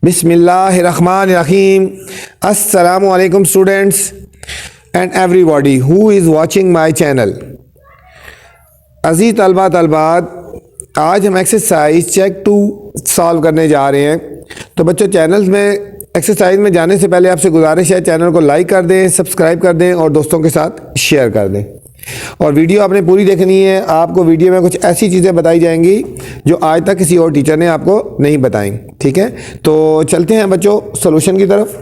Bismillahirrahmanirrahim. Assalamu alaikum students and everybody who is watching my channel. अज़ीज़ तलबा तलबात, आज हम exercise check 2 solve करने जा रहे हैं। तो बच्चों, चैनल में एक्सरसाइज में जाने से पहले आपसे गुजारिश है, चैनल को लाइक कर दें, सब्सक्राइब कर दें और दोस्तों के साथ शेयर कर दें। और वीडियो आपने पूरी देखनी है। आपको वीडियो में कुछ ऐसी चीज़ें बताई जाएंगी जो आज तक किसी और टीचर ने आपको नहीं बताई। ठीक है, तो चलते हैं बच्चों सॉल्यूशन की तरफ।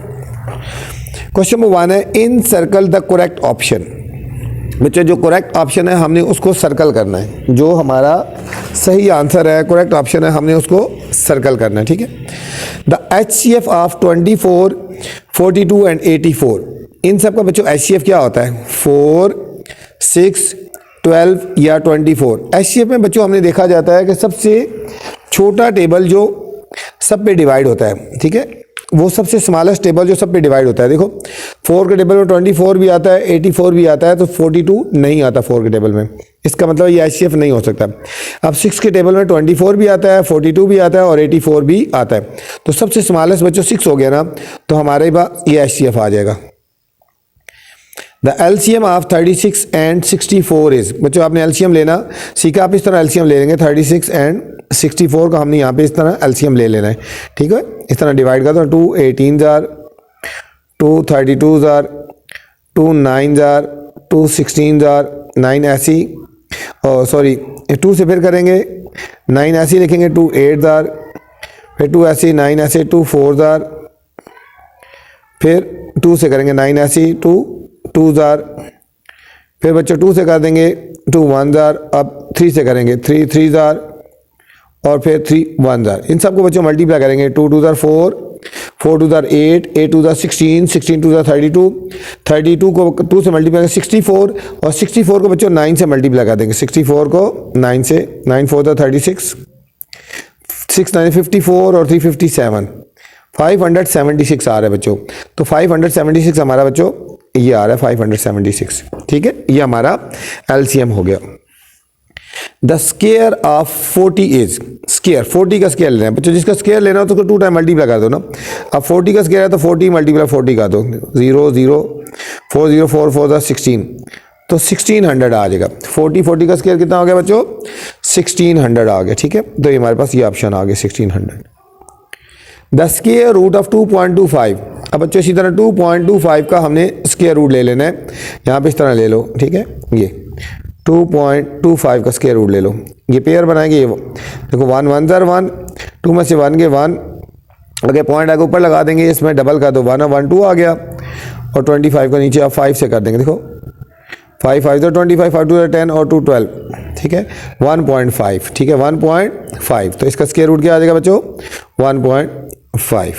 क्वेश्चन नंबर 1 है, इन सर्कल द करेक्ट ऑप्शन। बच्चों, जो करेक्ट ऑप्शन है हमने उसको सर्कल करना है। जो हमारा सही आंसर है, करेक्ट ऑप्शन है, हमने उसको सर्कल करना है। ठीक है, द HCF ऑफ 24, 42 एंड 84। इन सब का बच्चों HCF क्या होता है? 4, 6, 12 या 24। HCF में बच्चों हमने देखा जाता है कि सबसे छोटा टेबल जो सब पे डिवाइड होता है, ठीक है, वो सबसे स्मॉलेस्ट टेबल जो सब पे डिवाइड होता है। देखो 4 के टेबल में 24 भी आता है, 84 भी आता है, तो 42 नहीं आता 4 के टेबल में। इसका मतलब ये HCF नहीं हो सकता। अब 6 के टेबल में 24 भी आता है, 42 भी आता है और 84 भी आता है। तो सबसे स्मॉलेस्ट बच्चों 6 हो गया ना, तो हमारे पास ये HCF आ जाएगा। The LCM of 36 and 64 is. बच्चों, आपने LCM लेना सीखा, आप इस तरह LCM ले लेंगे। 36 एंड 64 का हमने यहाँ पे इस तरह LCM ले लेना है। ठीक है, इस तरह डिवाइड कर दो। 2 18 जार, 2 32 जार, 2 9 जार, 2 16 जार, 9 ऐसी, और सॉरी 2 से फिर करेंगे 9 ऐसी लिखेंगे, 2 8 जार, फिर 2 ऐसी, 9 ऐसे, 2 4 जार, फिर 2 से करेंगे 9 ऐसी, 2 जार, फिर बच्चों 2 से कर देंगे 2 1 जार। अब 3 से करेंगे 3 3 जार और फिर 3 1 जार। इन सबको बच्चों मल्टीप्लाई करेंगे। 2 2 जार 4, 4 2 जार 8, 8 2 जार 16, 16 2 जार 32, 32 को 2 से मल्टीप्लाई करेंगे 64, और 64 को बच्चों 9 से मल्टीप्लाई कर देंगे। 64 को 9 से, 9 4 जार 36, 6 9 54 और 3 57, 576 आ रहा है बच्चों। तो 576 हमारा बच्चों ये आ रहा है 576। ठीक है, ये हमारा LCM हो गया। The square of 40 is. Square 40 का स्क्वायर लेना है बच्चों। जिसका स्क्वायर लेना हो तो उसको 2 टाइम मल्टीप्लाई कर दो ना। अब 40 का स्क्वायर है तो 40 मल्टीप्लाई 40 कर दो। 0 0 4 0 4 4 दा 16, तो 1600 आ जाएगा। 40 का स्क्वायर कितना हो गया बच्चों? 1600 आ गया। ठीक है, तो ये हमारे पास ये ऑप्शन आ गया 1600। The square root of 2.25। अब बच्चों इसी तरह 2.25 का हमने स्क्वायर रूट ले लेना है। यहाँ पे इस तरह ले लो। ठीक है, ये 2.25 का स्क्वायर रूट ले लो। ये पेयर बनाएंगे। ये देखो 1 1 जार 1, 2 में से 1 के 1, अगर पॉइंट आगे ऊपर लगा देंगे, इसमें डबल कर दो, 1 और 1 2 आ गया, और 25 को नीचे आप 5 से कर देंगे। देखो 5 5 तो 25, 5 2 10 और 2 12। ठीक है, 1.5। ठीक है, 1.5। तो इसका स्क्वायर रूट क्या आ जाएगा बच्चों? 1.5।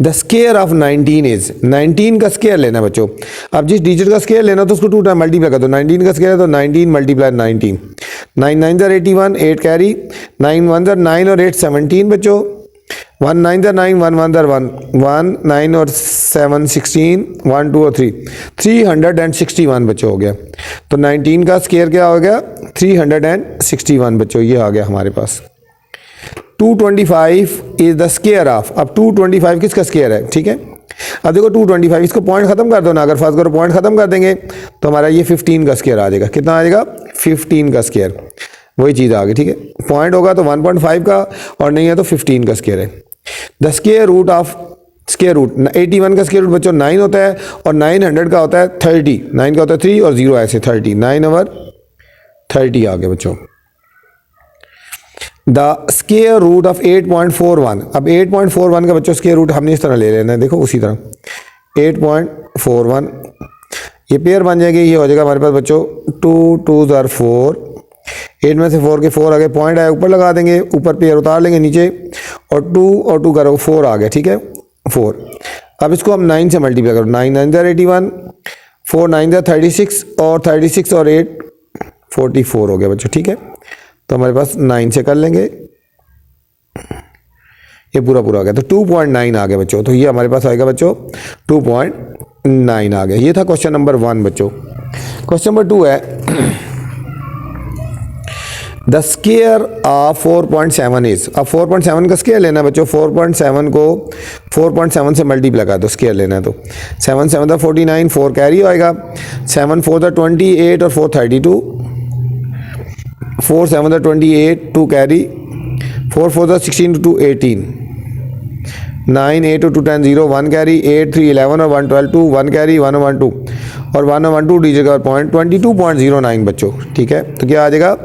The square of 19 is. 19 का स्क्वायर लेना है बच्चों। अब जिस डिजिट का स्क्वायर लेना तो उसको 2 टाइम मल्टीप्लाई कर दो। 19 का स्क्वायर है तो 19 मल्टीप्लाई 19, 9 9 जार 81, 8 कैरी, 9 1 जार 9 और 8 17 बच्चों। 1 9 जार 9, 1 1 जार 1, 1 9 और 7 16, 1 2 और 3, 361 बच्चों हो गया। तो 19 का स्क्वायर क्या हो गया? 361 बच्चों, ये आ गया हमारे पास। 225 इज द स्क्वायर ऑफ। अब 225 किसका स्क्वायर है? ठीक है, अब देखो 225, इसको पॉइंट खत्म कर दो ना। अगर फर्स्ट करो पॉइंट खत्म कर देंगे तो हमारा ये 15 का स्क्वायर आ जाएगा। कितना आ जाएगा? 15 का स्क्वायर। वही चीज़ आ गई। ठीक है, पॉइंट होगा तो 1.5 का, और नहीं है तो 15 का स्क्वायर है। The square root of, square root 81 का स्क्वायर रूट बच्चों 9 होता है, और 900 का होता है 30। 9 का होता है 3 और 0 ऐसे 30, 9 ओवर 30 आ गया बच्चों। The square root of 8.41। अब 8.41 का बच्चों स्क्वायर रूट हमने इस तरह ले लेना है। देखो उसी तरह 8.41, ये पेयर बन जाएगी। ये हो जाएगा हमारे पास बच्चों 2 2 जार 4, 8 में से 4 के 4 आ गए, पॉइंट आए ऊपर लगा देंगे, ऊपर पेयर उतार लेंगे नीचे, और 2 और 2 करो 4 आ गया। ठीक है, 4। अब इसको हम 9 से मल्टीप्लाई करो। 9 9 जार 81, 4 9 जार 36, और 36 और 8 44 हो गया बच्चों। ठीक है, तो हमारे पास 9 से कर लेंगे, ये पूरा पूरा आ गया, तो 2.9 आ गया बच्चों। तो ये हमारे पास आएगा बच्चों 2.9 आ गया। ये था क्वेश्चन नंबर 1 बच्चों। क्वेश्चन नंबर 2 है, द स्केयर ऑफ 4.7 इज, अब 4.7 का स्केयर लेना है बच्चों, 4.7 को 4.7 से मल्टीप्लाई कर दो, स्केयर लेना है तो 7 7 था 49, 4 कैरी आएगा, 7 4 था 28 और 4 32, 4 7 था 28, 2 कैरी, 4 4 था 16 2 18, 9 8 2 10 0 1 कैरी, 8 3 11 और 1 12 2 1 कैरी 1 1 2 और 1 1 2 डी जगह पॉइंट 22.09 बच्चों, ठीक है। तो क्या आ जाएगा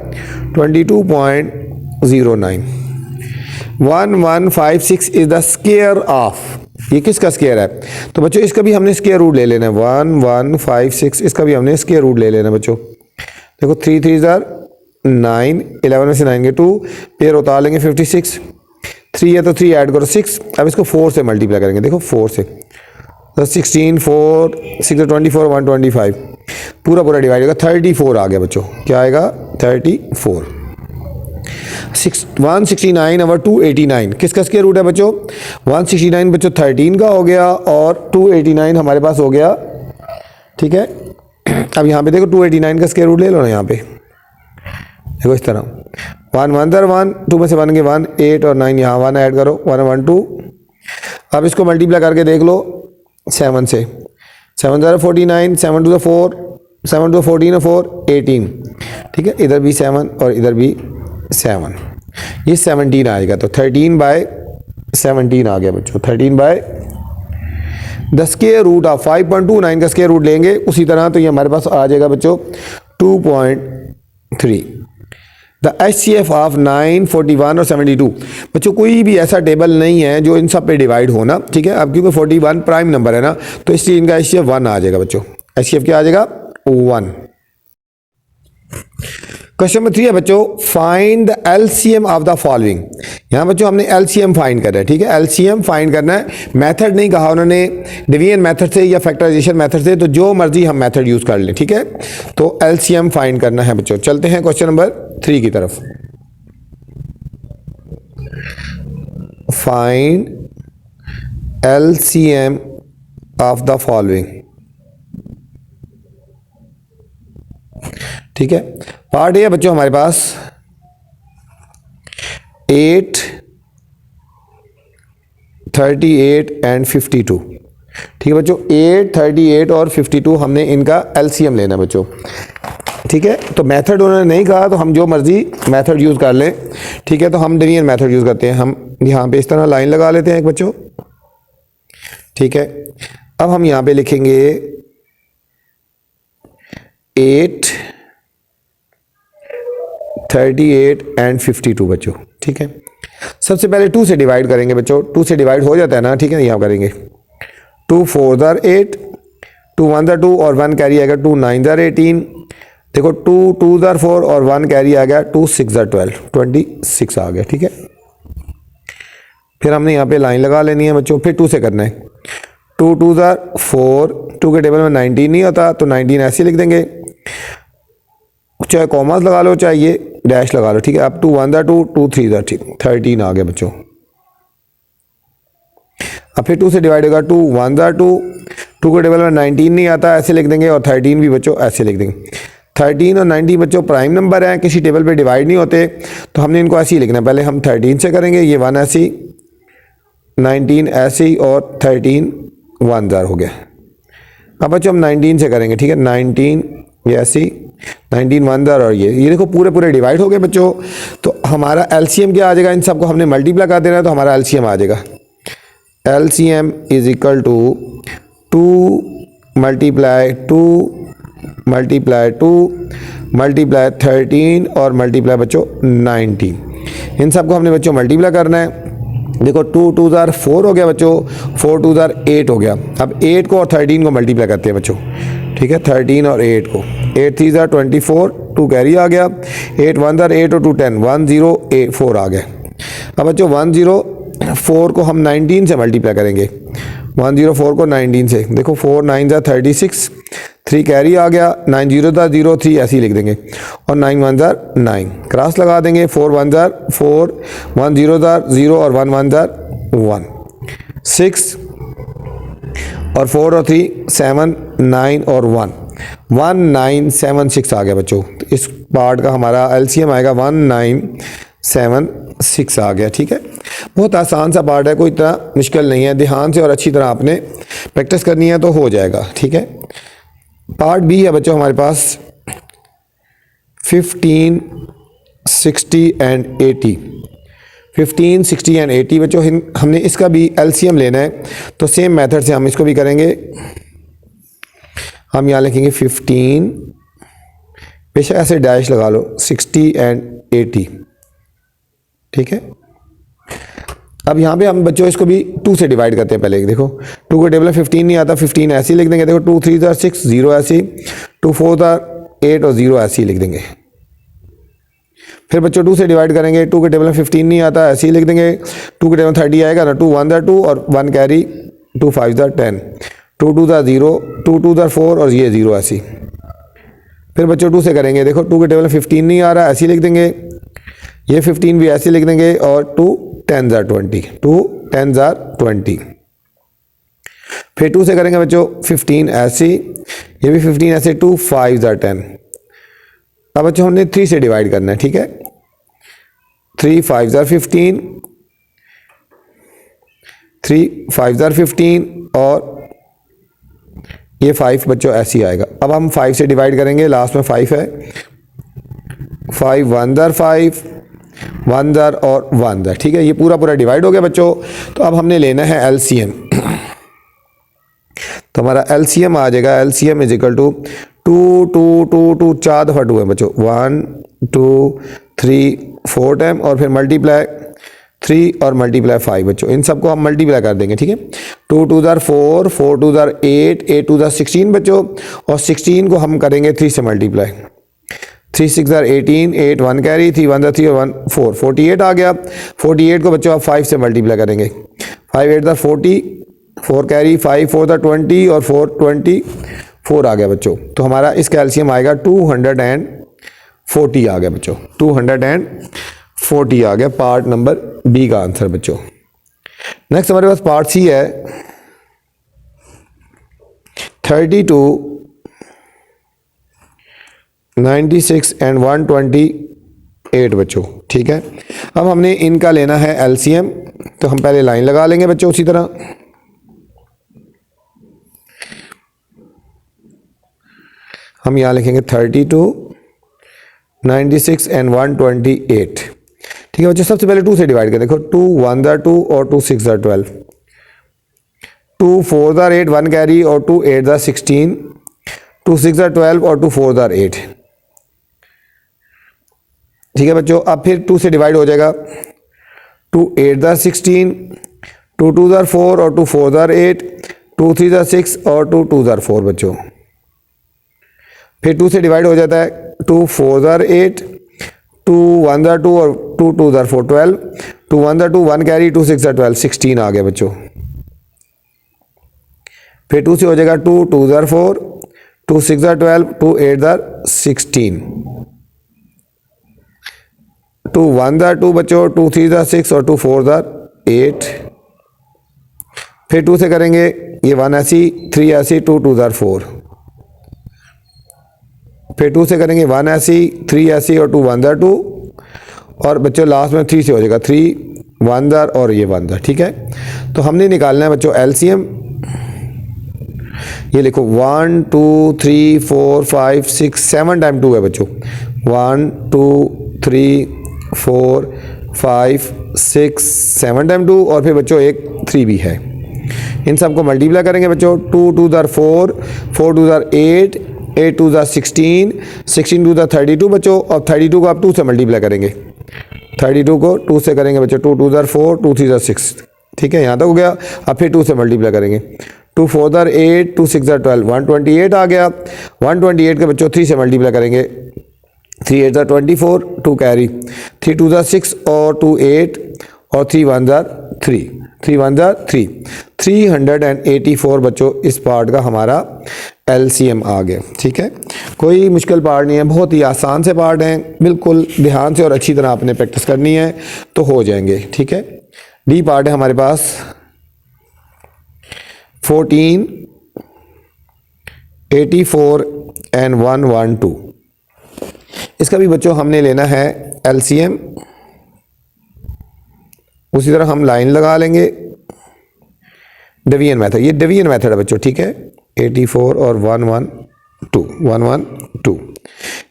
22.09। 1156 इज द स्केयर ऑफ, ये किसका स्केयर है? तो बच्चों इसका भी हमने स्केयर रूट ले लेना है, 1156 इसका भी हमने स्केयर रूट ले लेना है बच्चों। देखो 3 3 9, 11 में से 9 के 2 पेयर उतार लेंगे 56, 3 है तो 3 ऐड करो 6, अब इसको 4 से मल्टीप्लाई करेंगे, देखो 4 से तो 16 4 6 24 125, पूरा पूरा डिवाइड होगा 34 आ गया बच्चों, क्या आएगा 34। 169 और 289 किसका स्क्वायर रूट है बच्चों? 169 बच्चों 13 का हो गया और 289 हमारे पास हो गया, ठीक है। अब यहाँ पे देखो 289 का स्क्वायर रूट ले लो ना, यहाँ पे देखो इस तरह 1 1 1 2 में से बन गए 1 8 और 9, यहाँ 1 ऐड करो 1 1 2, अब इसको मल्टीप्लाई करके देख लो 7 से, 7 0 49, 7 2 4, 7 2 14 और 4 18, ठीक है। इधर भी 7 और इधर भी 7, ये 17 आएगा, तो 13/17 आ गया बच्चों, 13 द स्क्वायर रूट ऑफ 5.29 का स्क्वायर रूट लेंगे उसी तरह, तो ये हमारे पास आ जाएगा बच्चों 2.3। द HCF ऑफ 9, 41 और 72 बच्चों कोई भी ऐसा टेबल नहीं है जो इन सब पे डिवाइड हो ना, ठीक है। अब क्योंकि 41 प्राइम नंबर है ना, तो इसलिए इनका HCF 1 आ जाएगा बच्चों, HCF क्या आ जाएगा 1। क्वेश्चन नंबर 3 है बच्चों, find the LCM of the following. यहाँ बच्चों हमने LCM फाइंड करना है, ठीक है। LCM फाइंड करना है, मेथड नहीं कहा उन्होंने, डिवीजन मेथड से या फैक्टराइजेशन मेथड से, तो जो मर्जी हम मेथड यूज कर लें, ठीक है। तो LCM फाइंड करना है बच्चों। चलते हैं क्वेश्चन नंबर 3 की तरफ। Find LCM of the following, ठीक है। पार्ट ए है बच्चों हमारे पास 8, 38 एंड 52, ठीक है बच्चों। 8, 38 और 52 हमने इनका LCM लेना है बच्चों, ठीक है। तो मेथड उन्होंने नहीं कहा, तो हम जो मर्जी मेथड यूज कर लें, ठीक है। तो हम डिवीजन मेथड यूज करते हैं, हम यहाँ पे इस तरह लाइन लगा लेते हैं एक बच्चों, ठीक है। अब हम यहाँ पे लिखेंगे 8, 38 एंड 52 बच्चों, ठीक है। सबसे पहले 2 से डिवाइड करेंगे बच्चों, 2 से डिवाइड हो जाता है ना, ठीक है। यहाँ करेंगे 2 4 8, 2 1 2 और 1 कैरी आएगा 2 9 18, देखो 2 2 4 और 1 कैरी आ गया 2 6 12, 26 आ गया, ठीक है। फिर हमने यहाँ पे लाइन लगा लेनी है बच्चों, फिर 2 से करना है, 2 2 4, 2 के टेबल में 19 नहीं होता, तो 19 ऐसे लिख देंगे, चाहे कॉमर्स लगा लो चाहे ये डैश लगा लो, ठीक है। अब 2 1 2 2 3 13 आ गया बच्चों। अब फिर 2 से डिवाइड होगा, 2 1 2, 2 के टेबल में 19 नहीं आता, ऐसे लिख देंगे, और 13 भी बच्चों ऐसे लिख देंगे। 13 और 90 बच्चों प्राइम नंबर हैं, किसी टेबल पे डिवाइड नहीं होते, तो हमने इनको ऐसे ही लिखना है। पहले हम 13 से करेंगे, ये 1 ऐसे ही, 19 ऐसे ही, और 13 1 0 हो गया। अब बच्चों हम 19 से करेंगे, ठीक है। 19 ये ऐसे ही, 19 1 0 और ये देखो पूरे पूरे डिवाइड हो गए बच्चों। तो हमारा LCM क्या आ जाएगा, इन सबको हमने मल्टीप्लाई कर देना है, तो हमारा LCM आ जाएगा, LCM is equal to 2 multiply 2 multiply 2 multiply 13 और मल्टीप्लाई बच्चों 19। इन सबको हमने बच्चों मल्टीप्लाई करना है। देखो 2 2 4 हो गया बच्चों, 4 2 8 हो गया। अब 8 को और 13 को मल्टीप्लाई करते हैं बच्चों, ठीक है। 13 और 8 को, 8 3 24, 2 कैरी आ गया, 8 1 8 और 2 10, 1 0 8 4 आ गया। अब बच्चों 1 0 4 को हम 19 से मल्टीप्लाई करेंगे, 1 0 4 को 19 से, देखो 4 9 36, 3 कैरी आ गया, 9 0 0 3 ऐसे ही लिख देंगे, और 9 1 9 क्रॉस लगा देंगे, 4 1 4, 1 0 0 और 1 1 1, 6 और 4 और 3 7 9 और 1, 1976 आ गया बच्चों। तो इस पार्ट का हमारा एलसीएम आएगा 1976 आ गया। ठीक है, बहुत आसान सा पार्ट है, कोई इतना मुश्किल नहीं है, ध्यान से और अच्छी तरह आपने प्रैक्टिस करनी है तो हो जाएगा। ठीक है, पार्ट बी है बच्चों हमारे पास 15, 60 एंड 80। 15, 60 एंड 80 बच्चों हमने इसका भी एलसीएम लेना है, तो सेम मेथड से हम इसको भी करेंगे। हम यहाँ लिखेंगे 15, बेशक ऐसे डैश लगा लो, 60 एंड 80। ठीक है, अब यहाँ पे हम बच्चों इसको भी 2 से डिवाइड करते हैं। पहले देखो 2 का टेबल में 15 नहीं आता, 15 ऐसे ही लिख देंगे। देखो 2 3 6 0 ऐसे, 2 4 8 और 0 ऐसे ही लिख देंगे। फिर बच्चों 2 से डिवाइड करेंगे, 2 के टेबल में 15 नहीं आता, ऐसे ही लिख देंगे। 2 के टेबल में 30 आएगा ना, 2 1 2 और 1 कैरी, 2 5 10, 2 2 0, 2 2 4 और ये 0 ऐसी। फिर बच्चों 2 से करेंगे, देखो 2 के टेबल में 15 नहीं आ रहा, ऐसे ही लिख देंगे। ये 15 भी ऐसे लिख देंगे और 2 10 20, 2 10 20। फिर 2 से करेंगे बच्चों 15 ऐसे, ये भी 15 ऐसे, 2 5 10। अब बच्चों हमने 3 से डिवाइड करना है। ठीक है, 3 5 15, 3 5 15 और ये 5 बच्चों ऐसे ही आएगा। अब हम 5 से डिवाइड करेंगे, लास्ट में 5 है, 5 1 5, 1 और 1। ठीक है, ये पूरा पूरा डिवाइड हो गया बच्चों। तो अब हमने लेना है एलसीएम। तो हमारा एलसीएम आ जाएगा, एलसीएम इज इक्वल टू 2 2 2 2, 4 दफ़ा 2 है बच्चों, 1 2 3 4 टाइम और फिर मल्टीप्लाई 3 और मल्टीप्लाई 5 बच्चों। इन सबको हम मल्टीप्लाई कर देंगे। ठीक है, 2 2 4, 4 2 8, 8 2 16 बच्चों, और 16 को हम करेंगे 3 से मल्टीप्लाई, 3 6 18, 8 1 कैरी, 3 1 3 और 1 4, 48 आ गया। 48 को बच्चों आप 5 से मल्टीप्लाई करेंगे, 5 8 40, 4 कैरी, 5 4 20 और 4 24 आ गया बच्चों। तो हमारा इस कैल्शियम आएगा 240 आ गया बच्चों, 240 आ गया पार्ट नंबर बी का आंसर बच्चों। नेक्स्ट हमारे पास पार्ट सी है 32, 96 एंड 128 बच्चों। ठीक है, अब हमने इनका लेना है एलसीएम। तो हम पहले लाइन लगा लेंगे बच्चों उसी तरह। हम यहाँ लिखेंगे 32, 96 एंड 128। ठीक है बच्चों, सबसे पहले 2 से डिवाइड करें। देखो 2 1 2 और 2 6 12, 2 4 8 1 कैरी और 2 8 16, 2 6 12 और 2 4 8। ठीक है बच्चों, अब फिर 2 से डिवाइड हो जाएगा, 2 8 16, 2 2 4 और 2 4 8, 2 3 6 और 2 2 4 बच्चों। फिर 2 से डिवाइड हो जाता है, 2 4 8, 2 1 2 और 2 2 4 12, 2 1 2 1 कैरी, 2 6 12 16 आ गया बच्चों। फिर 2 से हो जाएगा 2 2 4, 2 6 12, 2 8 16, 2 1 2 बच्चों, 2 3 6 और 2 4 8। फिर 2 से करेंगे, ये 1 ऐसी, 3 ऐसी, 2 2 4। फिर 2 से करेंगे 1 ऐसी, 3 ऐसी और 2 1 2, और बच्चों लास्ट में 3 से हो जाएगा, 3 1 और ये 1। ठीक है, तो हमने निकालना है बच्चों एलसीएम। ये लिखो 1 2 3 4 5 6 7 टाइम 2 है बच्चों, 1 2 3 4 5 6 7 टाइम 2, और फिर बच्चों एक 3 भी है। इन सबको मल्टीप्लाई करेंगे बच्चों, 2 2 4, 4 2 8, 8 2 16, 16 2 32 बच्चों, और 32 को आप 2 से मल्टीप्लाई करेंगे। 32 को 2 से करेंगे बच्चों, 2 2 4, 2 3 6। ठीक है, यहाँ तक हो गया। अब फिर 2 से मल्टीप्लाई करेंगे, 2 4 8, 2 6 12, 128 आ गया। 128 के बच्चों 3 से मल्टीप्लाई करेंगे, 3 8 24, 2 कैरी, 3 2 6 और 2 8 और 3 1 3, 3 1 3, 384 बच्चों इस पार्ट का हमारा एलसीएम आ गया। ठीक है, कोई मुश्किल पार्ट नहीं है, बहुत ही आसान से पार्ट हैं, बिल्कुल ध्यान से और अच्छी तरह आपने प्रैक्टिस करनी है तो हो जाएंगे। ठीक है, डी पार्ट है हमारे पास 14, 84 एंड 1 1 2। इसका भी बच्चों हमने लेना है LCM। उसी तरह हम लाइन लगा लेंगे, डिवीजन मेथड, ये डिवीजन मेथड है बच्चों, ठीक है। 84 और 1 1 2, 1 1 2,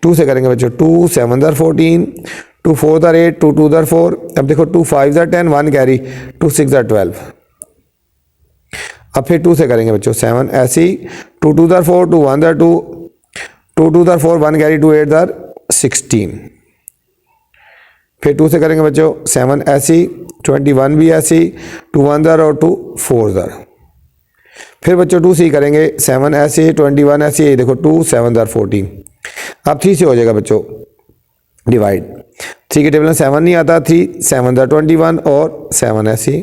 2 से करेंगे बच्चों, 2 7 14, 2 4 8, 2 2 4। अब देखो 2 5 10, 1 कैरी, 2 6 12। अब फिर 2 से करेंगे बच्चों 7 ऐसे ही, 2 2 4, 2 1 2, 2 2 4, 1 कैरी, 2 8 16। फिर 2 से करेंगे बच्चों 7 ऐसी, 21 भी ऐसी, 2 1 और 2 4। फिर बच्चों 2 से करेंगे 7 ऐसे, 21 ऐसे, ये देखो 2 7 14। अब 3 से हो जाएगा बच्चों डिवाइड, 3 के टेबल में 7 नहीं आता, 3 7 21 और 7 ऐसी।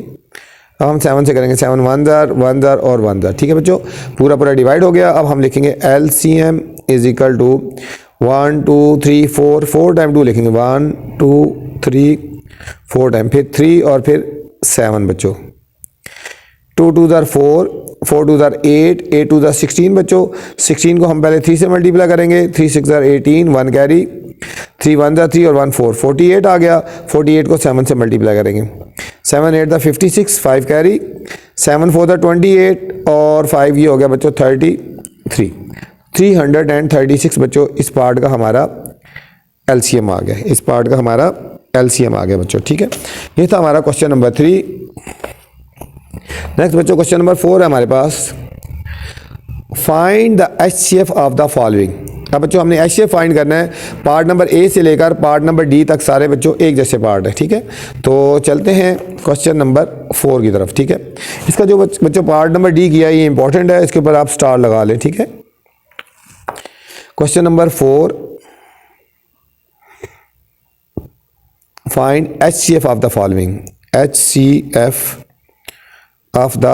अब हम 7 से करेंगे 7 1 और 1, ठीक है बच्चों, पूरा पूरा डिवाइड हो गया। अब हम लिखेंगे LCM is equal to 1 2 3 4, 4 time 2 लिखेंगे, 1 2 3 4 टाइम, फिर 3 और फिर 7 बच्चों, 2 2 4, 4 2 8, 8 2 16 बच्चों। 16 को हम पहले 3 से मल्टीप्लाई करेंगे, 3 6 18, 1 कैरी, 3 1 3 और 1 4, 48 आ गया। 48 को 7 से मल्टीप्लाई करेंगे, 7 8 56, 5 कैरी, 7 4 28 और 5 ये हो गया बच्चों 33, 336 बच्चों। इस पार्ट का हमारा LCM आ गया, इस पार्ट का हमारा LCM आ गया बच्चों, ठीक है। ये था हमारा क्वेश्चन नंबर 3। नेक्स्ट बच्चों क्वेश्चन नंबर 4 है हमारे पास, find the HCF of the following. अब बच्चों हमने HCF फाइंड करना है, पार्ट नंबर A से लेकर पार्ट नंबर D तक सारे बच्चों एक जैसे पार्ट है, ठीक है। तो चलते हैं क्वेश्चन नंबर 4 की तरफ, ठीक है। इसका जो बच्चों पार्ट नंबर D किया ये इंपॉर्टेंट है, इसके ऊपर आप स्टार लगा लें, ठीक है। Question number 4, find HCF of the following, HCF of the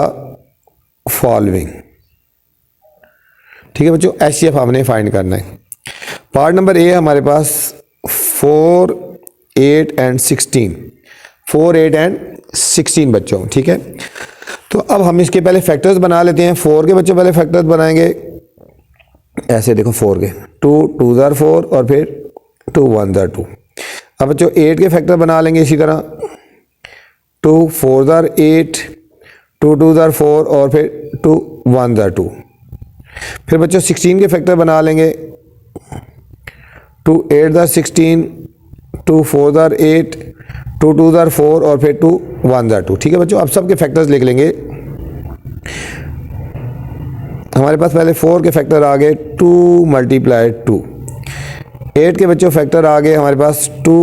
following, ठीक है बच्चों। HCF हमने फाइंड करना है। पार्ट नंबर A हमारे पास 4 8 एंड 16, 4 8 एंड 16 बच्चों, ठीक है। तो अब हम इसके पहले फैक्टर्स बना लेते हैं। 4 के बच्चों पहले फैक्टर्स बनाएंगे ऐसे, देखो 4 के 2 2 4 और फिर 2 1 2। अब बच्चों 8 के फैक्टर बना लेंगे इसी तरह, 2 4 8, 2 2 4 और फिर 2 1 2। फिर बच्चों 16 के फैक्टर बना लेंगे, 2 8 16, 2 4 8, 2 2 4 और फिर 2 1 2, ठीक है बच्चों। अब सबके फैक्टर्स लिख लेंगे। हमारे पास पहले 4 के फैक्टर आ गए 2 × 2, 8 के बच्चों फैक्टर आ गए हमारे पास 2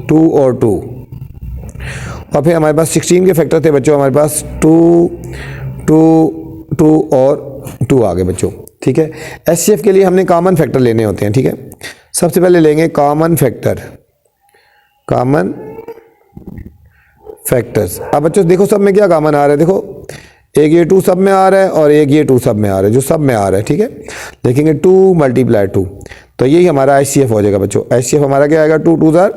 2 और 2, और फिर हमारे पास 16 के फैक्टर थे बच्चों हमारे पास 2 2 2 और 2 आ गए बच्चों, ठीक है। HCF के लिए हमने कॉमन फैक्टर लेने होते हैं, ठीक है। सबसे पहले लेंगे कॉमन फैक्टर, कॉमन फैक्टर्स। अब बच्चों देखो सब में क्या कॉमन आ रहा है, देखो एक ये 2 सब में आ रहा है और एक ये 2 सब में आ रहा है, जो सब में आ रहा है, ठीक है। देखेंगे 2 × 2, तो यही हमारा HCF हो जाएगा बच्चों। HCF हमारा क्या आएगा, 2 2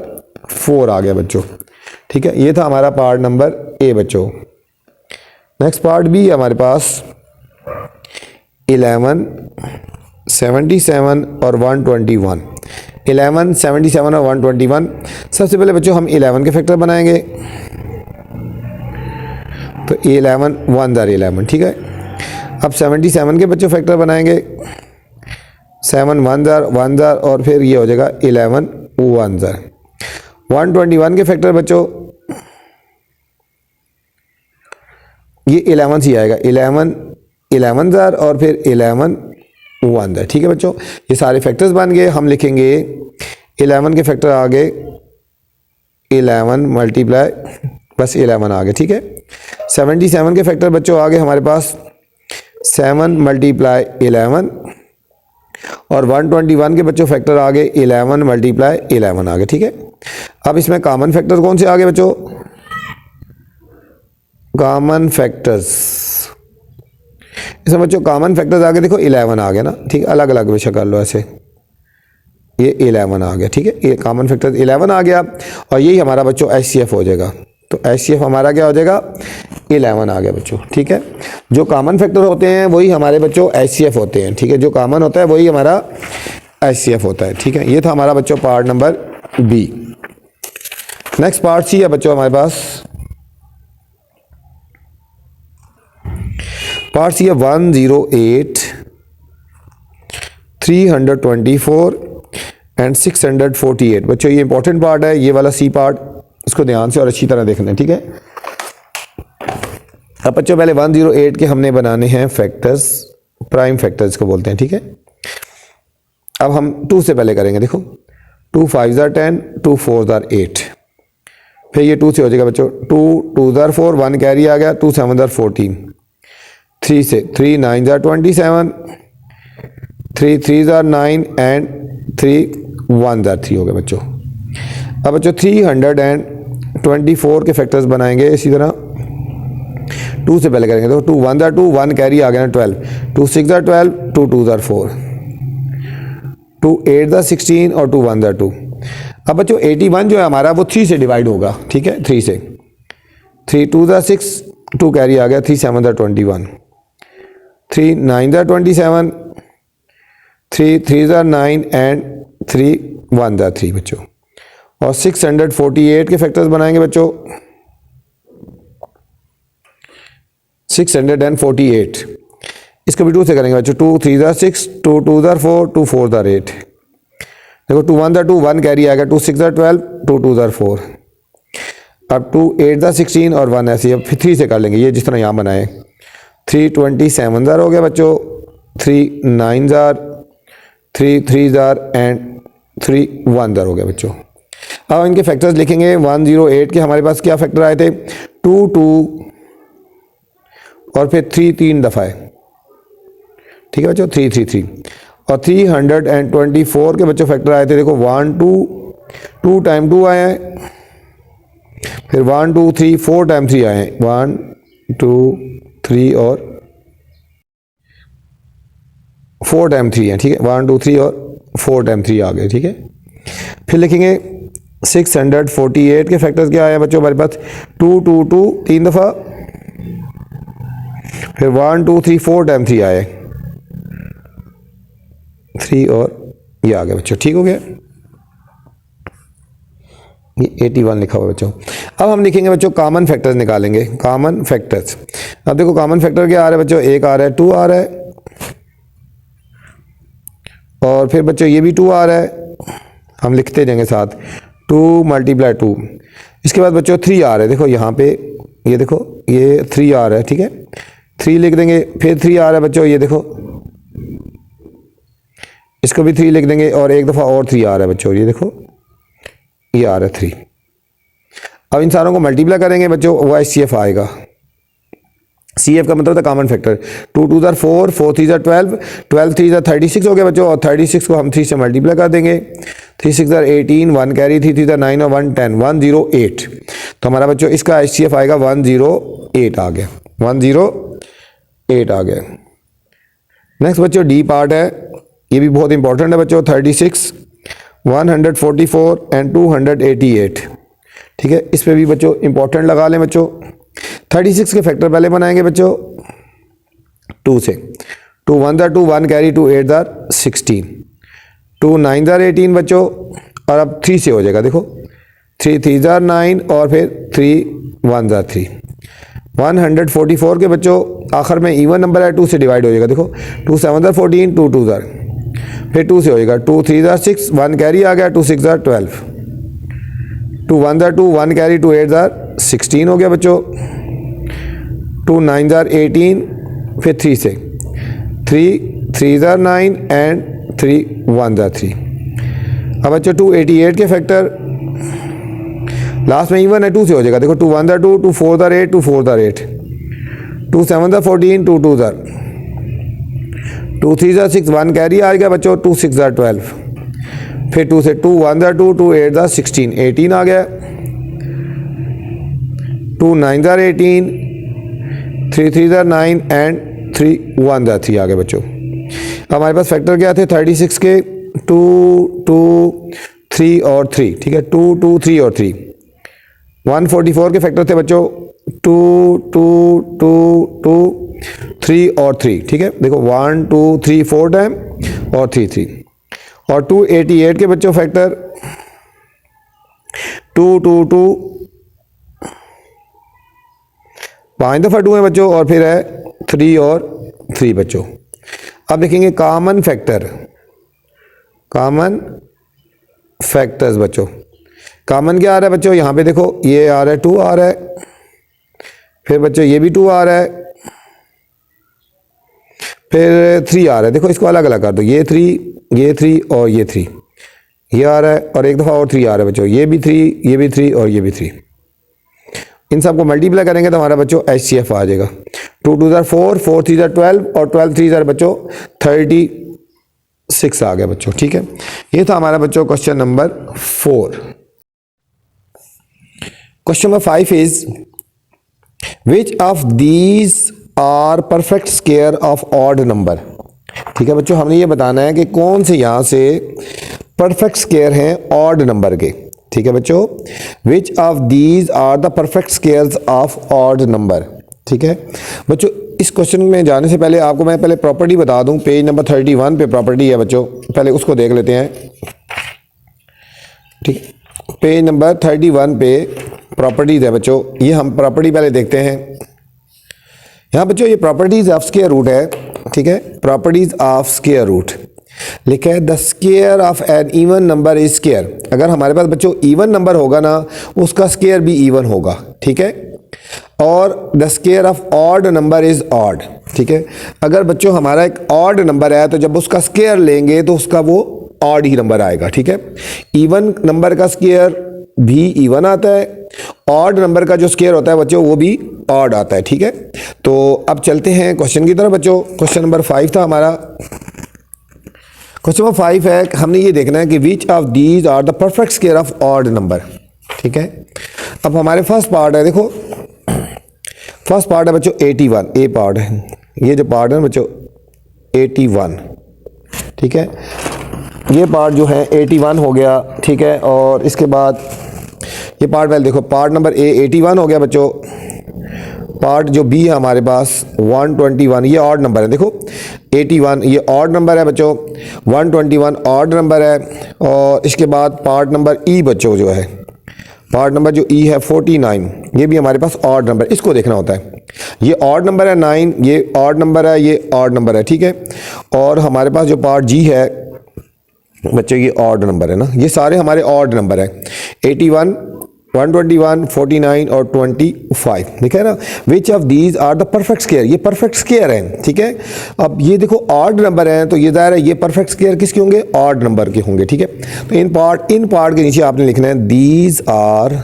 4 आ गया बच्चों, ठीक है। ये था हमारा पार्ट नंबर A बच्चों। नेक्स्ट पार्ट B है हमारे पास 11 77 और 121, 11 77 और 121। सबसे पहले बच्चों हम 11 के फैक्टर बनाएंगे, तो 11 1 11, ठीक है। अब 77 के बच्चों फैक्टर बनाएंगे, 7 1 और फिर ये हो जाएगा 11 1। 121 के फैक्टर बच्चों ये 11 से आएगा, 11 11 और फिर 11 1, ठीक है बच्चों। ये सारे फैक्टर्स बन गए। हम लिखेंगे 11 के फैक्टर आ गए 11 मल्टीप्लाई बस 11 आ गए, ठीक है। 77 के फैक्टर बच्चों आ गए हमारे पास 7 × 11, और 121 के बच्चों फैक्टर आ गए 11 × 11 आ गए, ठीक है। अब इसमें कॉमन फैक्टर कौन से आ गए बच्चों, कॉमन फैक्टर्स, इसमें बच्चों कॉमन फैक्टर्स आ गए, देखो 11 आ गया ना, ठीक है। अलग अलग विषय कर लो ऐसे, ये 11 आ गया, ठीक है। ये कॉमन फैक्टर 11 आ गया और यही हमारा बच्चों HCF हो जाएगा। तो HCF हमारा क्या हो जाएगा, 11 आ गया बच्चों। ठीक है, जो कॉमन फैक्टर होते हैं वही हमारे बच्चों HCF होते हैं। ठीक है, जो कॉमन होता है वही हमारा HCF होता है। ठीक है, ये था हमारा बच्चों part number B। Next part C है बच्चों हमारे पास। पार्ट C है 108, 324 एंड 648। बच्चों ये इंपॉर्टेंट पार्ट है, ये वाला C पार्ट, इसको ध्यान से और अच्छी तरह देखना है। ठीक है, अब बच्चों पहले 108 के हमने बनाने हैं फैक्टर्स, प्राइम फैक्टर्स को बोलते हैं। ठीक है, अब हम 2 से पहले करेंगे। देखो 2 5 are 10, 2 4 are 8, फिर ये 2 से हो जाएगा बच्चों 2 2 are 4, 1 कैरी आ गया, 2 7 are 14, 3 से 3 9 are 27, 3 3 are 9 एंड 3 1 are 3 हो गए बच्चों। अब बच्चों 324 के फैक्टर्स बनाएंगे इसी तरह। 2 से पहले करेंगे, तो 2 1 are 2, 1 कैरी आ गया ना 12, 2 6 are 12, 2 2 are 4, 2 8 are 16 और 2 1 are 2। अब बच्चों 81 जो है हमारा वो 3 से डिवाइड होगा। ठीक है, 3 से, 3 2 are 6, 2 कैरी आ गया, 3 7 are 21, 3 9 are 27, 3 3 are 9 and 3 1 are 3 बच्चों। और 648 के फैक्टर्स बनाएंगे बच्चों। 648 इसको भी 2 से करेंगे बच्चों। 2 3 are 6, 2 2 are 4, 2 4 are 8। देखो 2 1 are 2, 1 कैरी आ गया, 2 6 are 12, 2 2 are 4। अब 2 8 are 16 और 1 ऐसे। अब फिर 3 से कर लेंगे, ये जिस तरह यहाँ बनाए। 3 27 are हो गया बच्चों, 3 9 are, 3 3 are एंड 3 1 are हो गया बच्चों। अब इनके फैक्टर्स लिखेंगे। 108 के हमारे पास क्या फैक्टर आए थे, 2 2 और फिर 3 3 दफ़ा है। ठीक है बच्चों, 3 3 3 और 324 के बच्चों फैक्टर आए थे। देखो 1 2 2 टाइम 2 आए हैं, फिर 1 2 3 4 टाइम 3 आए हैं, 1 2 3 और 4 टाइम 3 है। ठीक है, 1 2 3 और 4 टाइम 3 आ गए। ठीक है, फिर लिखेंगे 648 के फैक्टर्स क्या आए बच्चों हमारे पास, 2 2 2 3 दफ़ा, फिर 1 2 3 4 टाइम 3 आए, 3 और ये आ गया बच्चों। ठीक हो गया, ये 81 लिखा हुआ बच्चों। अब हम लिखेंगे बच्चों कॉमन फैक्टर्स निकालेंगे, कॉमन फैक्टर्स। अब देखो कॉमन फैक्टर क्या आ रहा है बच्चों, 1 आ रहा है, 2 आ रहा है और फिर बच्चों ये भी 2 आ रहा है, हम लिखते जाएंगे साथ, 2 × 2। इसके बाद बच्चों 3 आ रहा है, देखो यहाँ पे ये देखो ये 3 आ रहा है। ठीक है, 3 लिख देंगे, फिर 3 आ रहा है बच्चों, ये देखो इसको भी 3 लिख देंगे और एक दफ़ा और 3 आ रहा है बच्चों, ये देखो ये आ रहा है 3। अब इन सारों को मल्टीप्लाई करेंगे बच्चों, वो HCF आएगा। CF का मतलब था common factor. 2 2 are 4, 4 3 are 12, 12 3 are 36 हो गया बच्चों, और 36 को हम 3 से मल्टीप्लाई कर देंगे। 3 6 are 18, 1 कैरी, 3 3 are 9 और 1 10, 108। तो हमारा बच्चों इसका HCF आएगा 108 आ गया, 108 आ गया। नेक्स्ट बच्चों D पार्ट है, ये भी बहुत इंपॉर्टेंट है बच्चों। 36, 144 एंड 288। ठीक है, इस पे भी बच्चों इंपॉर्टेंट लगा लें बच्चों। 36 के फैक्टर पहले बनाएंगे बच्चों 2 से। 2 1 are 2, 1 कैरी, 2 8 are 16, 2 9 are 18 बच्चों। और अब 3 से हो जाएगा, देखो 3 3 are 9 और फिर 3 1 are 3। 144 के बच्चों आखिर में इवन नंबर है, 2 से डिवाइड हो जाएगा। देखो 2 7 are 14, 2 2 are, फिर 2 से हो जाएगा। 2 3 are 6, 1 कैरी आ गया, 2 6 are 12, 2 1 are 2, 1 कैरी, 2 8 are 16 हो गया बच्चों। 2 9 are 18, फिर 3 से, 3 3 are 9 एंड 3 1 are 3। अब बच्चों 288 के फैक्टर लास्ट में इवन है, 2 से हो जाएगा। देखो 2 1 are 2, 2 4 are 8, 2 4 are 8, 2 7 are 14, 2 2 are, 2 3 are 6, 1 carry आ गया बच्चों, 2 6 are 12, फिर 2 से 2 1 are 2, 2 8 are 16, 18 आ गया। 2 9 are 18, 3 3 are 9 एंड 3 1 are 3 आ गए बच्चों। हमारे पास फैक्टर क्या थे 36 के, 2 2 3 और 3। ठीक है, 2 2 3 और 3। 144 के फैक्टर थे बच्चों टू टू टू टू 3 और 3, ठीक है। देखो 1 2 3 4 टाइम और 3 3 और 288 के बच्चों फैक्टर 2 2 2 5 दफ़ा 2 है बच्चों और फिर है 3 और 3 बच्चों। अब देखेंगे कॉमन फैक्टर, कॉमन फैक्टर्स बच्चों। कॉमन क्या आ रहा है बच्चों, यहाँ पे देखो ये आ रहा है 2 आ रहा है, फिर बच्चों ये भी 2 आ रहा है, फिर 3 आ रहा है। देखो इसको अलग अलग कर दो, ये 3 और ये 3, ये आ रहा है और एक दफ़ा और 3 आ रहा है बच्चों, ये भी 3, ये भी 3 और ये भी 3। इन सबको मल्टीप्लाई करेंगे तो हमारा बच्चों HCF आ जाएगा। 2 2 4, 4 3 12 और 12 3 बच्चों 36 आ गया बच्चों, ठीक है। ये था हमारा बच्चों question number 4। Question number 5 is which of these are perfect square of odd number. ठीक है बच्चों, हमने ये बताना है कि कौन से यहाँ से परफेक्ट स्क्वायर हैं ऑड नंबर के। ठीक है बच्चों, which of these are the perfect squares of odd number. ठीक है बच्चों, इस क्वेश्चन में जाने से पहले आपको मैं पहले प्रॉपर्टी बता दूं। पेज नंबर 31 पे प्रॉपर्टी है बच्चों, पहले उसको देख लेते हैं। ठीक, पेज नंबर 31 पे प्रॉपर्टीज है बच्चों, ये हम प्रॉपर्टी पहले देखते हैं। यहाँ बच्चों ये प्रॉपर्टीज ऑफ स्क्वायर रूट है। ठीक है, प्रॉपर्टीज ऑफ स्क्वायर रूट लिखा है the square of an even number is square. अगर हमारे पास बच्चों इवन नंबर होगा ना, उसका स्क्वायर भी इवन होगा। ठीक है, और the square of odd number is odd. ठीक है, अगर बच्चों हमारा एक ऑड नंबर है तो जब उसका स्क्वायर लेंगे तो उसका वो ऑड ही नंबर आएगा। ठीक है, इवन नंबर का स्क्वायर भी इवन आता है, ऑड नंबर का जो स्क्वायर होता है बच्चों वो भी ऑड आता है। ठीक है, तो अब चलते हैं क्वेश्चन की तरफ बच्चों। क्वेश्चन नंबर 5 था हमारा। क्वेश्चन नंबर 5 है, हमने ये देखना है कि which of these are the perfect square of odd number. ठीक है, अब हमारे फर्स्ट पार्ट है, देखो फर्स्ट पार्ट है बच्चों 81, ए पार्ट है, ये जो पार्ट है बच्चों 81। ठीक है, ये पार्ट जो है 81 हो गया। ठीक है, और इसके बाद ये पार्ट पहले देखो, पार्ट नंबर ए 81 हो गया बच्चों। पार्ट जो बी है हमारे पास 121, ये ऑड नंबर है। देखो 81 ये ऑड नंबर है बच्चों, 121 ऑड नंबर है। और इसके बाद पार्ट नंबर ई बच्चों जो है, पार्ट नंबर जो ई है 49, ये भी हमारे पास ऑड नंबर, इसको देखना होता है। ये ऑड नंबर है 9, ये ऑड नंबर है, ये ऑड नंबर है। ठीक है, और हमारे पास जो पार्ट जी है बच्चों ये ऑड नंबर है ना, ये सारे हमारे ऑड नंबर है। 81, 121, 49 और 25। ठीक है ना, which of these are the perfect square, ये परफेक्ट स्क्वायर है। ठीक है, अब ये देखो ऑड नंबर है तो ये जाहिर है ये परफेक्ट स्क्वायर किसके होंगे, ऑड नंबर के होंगे। ठीक है, तो इन पार्ट के नीचे आपने लिखना है these are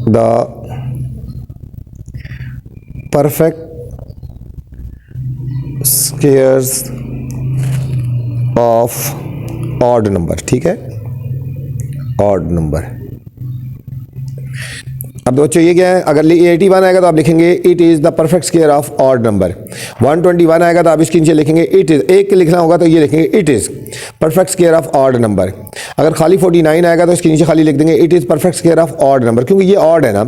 the perfect squares of odd number. ठीक है, ऑड नंबर। अब बच्चों ये क्या है, अगर 81 आएगा तो आप लिखेंगे it is the perfect square of odd number. 121 आएगा तो आप इसके नीचे लिखेंगे इट इज, एक लिखना होगा तो ये लिखेंगे it is perfect square of odd number. अगर खाली 49 आएगा तो इसके नीचे खाली लिख देंगे it is perfect square of odd number, क्योंकि ये ऑड है ना।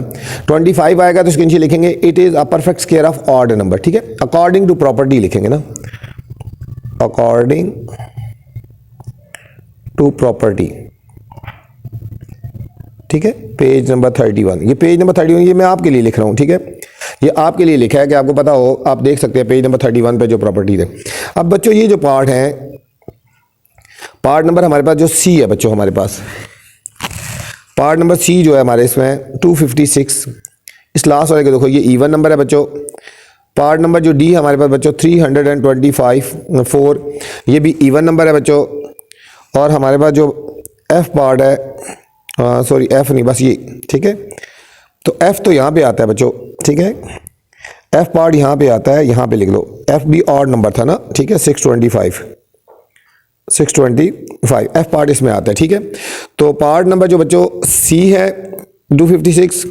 25 आएगा तो इसके नीचे लिखेंगे it is a perfect square of odd number. ठीक है, अकॉर्डिंग टू प्रॉपर्टी लिखेंगे ना, अकॉर्डिंग टू प्रॉपर्टी। ठीक है, पेज नंबर 31, ये पेज नंबर 31 ये मैं आपके लिए लिख रहा हूँ। ठीक है, ये आपके लिए लिखा है कि आपको पता हो, आप देख सकते हैं पेज नंबर 31 पे जो प्रॉपर्टी है। अब बच्चों ये जो पार्ट है, पार्ट नंबर हमारे पास जो सी है बच्चों, हमारे पास पार्ट नंबर सी जो है हमारे इसमें 256, इस लास्ट वाले को देखो ये इवन नंबर है बच्चों। पार्ट नंबर जो डी हमारे पास बच्चों 325 ये भी इवन नंबर है बच्चों। और हमारे पास जो एफ पार्ट है, सॉरी एफ नहीं बस ये। ठीक है, तो एफ तो यहाँ पे आता है बच्चों। ठीक है, एफ पार्ट यहाँ पे आता है, यहाँ पे लिख लो, एफ भी ऑड नंबर था ना। ठीक है, 625 एफ पार्ट इसमें आता है। ठीक है, तो पार्ट नंबर जो बच्चों सी है 256,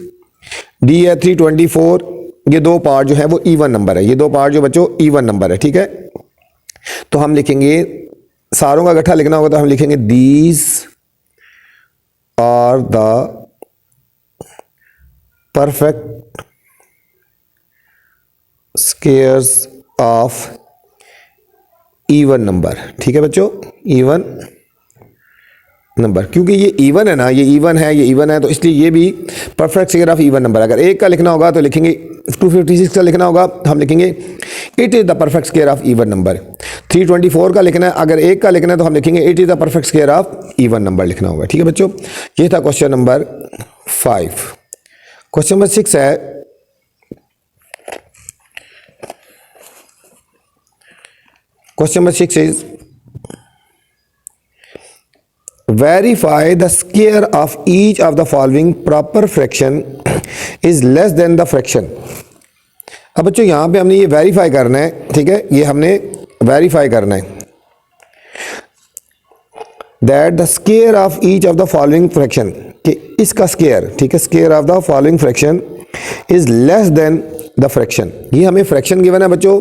डी है 324, ये दो पार्ट जो है वो इवन नंबर है, ये दो पार्ट जो बच्चों इवन नंबर है। ठीक है, तो हम लिखेंगे, सारों का इकट्ठा लिखना होगा तो हम लिखेंगे these are the perfect squares of even number. ठीक है बच्चों, इवन नंबर, क्योंकि ये इवन है ना, ये इवन है, ये इवन है, तो इसलिए ये भी perfect square of even number. अगर एक का लिखना होगा तो लिखेंगे 256 का लिखना होगा, हम लिखेंगे it is the perfect square of even number. 324 का लिखना है, अगर एक का लिखना है तो हम लिखेंगे it is the perfect square of even number लिखना होगा। ठीक है बच्चों, ये था क्वेश्चन नंबर 5। क्वेश्चन नंबर 6 है, question number 6 is verify the square of each of the following proper fraction is less than the fraction। अब बच्चों यहाँ पे हमने ये वेरीफाई करना है, ठीक है, ये हमने वेरीफाई करना है that the square of each of the following fraction, कि इसका स्क्वायर, ठीक है, square of the following fraction is less than the fraction. ये हमें फ्रैक्शन गिवन है बच्चों,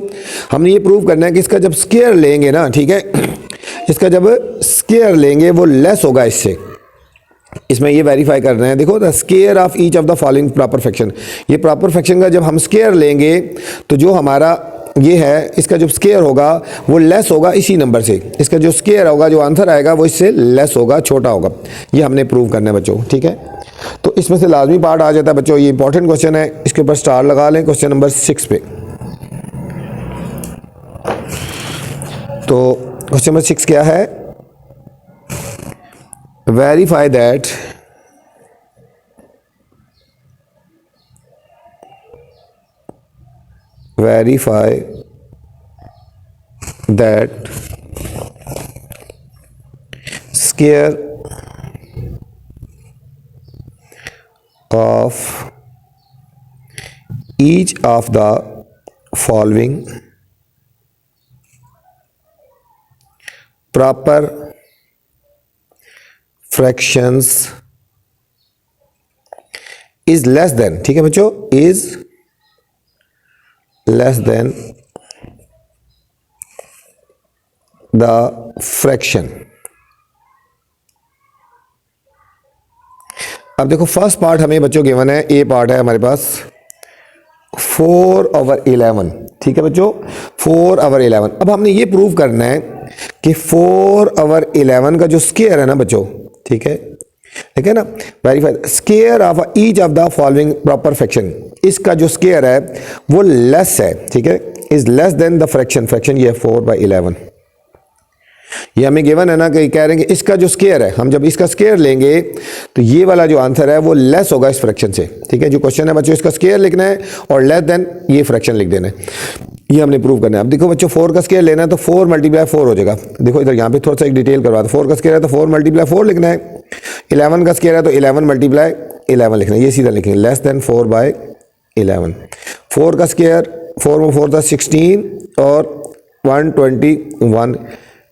हमने ये प्रूव करना है कि इसका जब स्क्वायर लेंगे ना, ठीक है, इसका जब स्क्वायर लेंगे वो लेस होगा इससे। इसमें ये वेरीफाई कर रहे हैं, देखो the square of each of the following proper fraction, ये प्रॉपर फ्रैक्शन का जब हम स्क्वायर लेंगे तो जो हमारा ये है इसका जो स्क्वायर होगा वो लेस होगा इसी नंबर से। इसका जो स्क्वायर होगा, जो आंसर आएगा वो इससे लेस होगा, छोटा होगा। ये हमने प्रूव करना है बच्चों। ठीक है, तो इसमें से लाजमी पार्ट आ जाता है बच्चों, ये इंपॉर्टेंट क्वेश्चन है, इसके ऊपर स्टार लगा लें क्वेश्चन नंबर 6 पे। तो क्वेश्चन नंबर 6 क्या है, verify that square of each of the following proper fractions is less than, ठीक है बच्चों, is less than the fraction। अब देखो फर्स्ट पार्ट हमें बच्चों गिवन है, ए पार्ट है हमारे पास 4/11। ठीक है बच्चों, 4/11। अब हमने ये प्रूव करना है कि 4/11 का जो स्क्वायर है ना बच्चों, ठीक है ना, verify square of each of the following proper fraction, इसका जो स्क्वायर है वो लेस है, ठीक है, is less than the fraction. Fraction ये है 4/11। ये हमें गिवन है ना, कि कह रहे हैं कि इसका जो स्क्वायर है, हम जब इसका स्क्वायर लेंगे तो ये वाला जो आंसर है वो लेस होगा इस फ्रैक्शन से। ठीक है, जो क्वेश्चन है बच्चों, इसका स्क्वायर लिखना है और लेस देन ये फ्रैक्शन लिख देना है, ये हमने प्रूव करना है। अब देखो बच्चों, 4 का स्क्वायर लेना है तो 4 × 4 हो जाएगा। देखो इधर यहाँ पे थोड़ा सा एक डिटेल करवा दो, 4 का स्क्वायर है तो 4 × 4 लिखना है, 11 का स्क्वायर है तो 11 × 11 लिखना है, ये सीधा लिखेंगे, लेस देन 4/11। 4 का स्क्वायर, 4 में 4 था 16 और 121,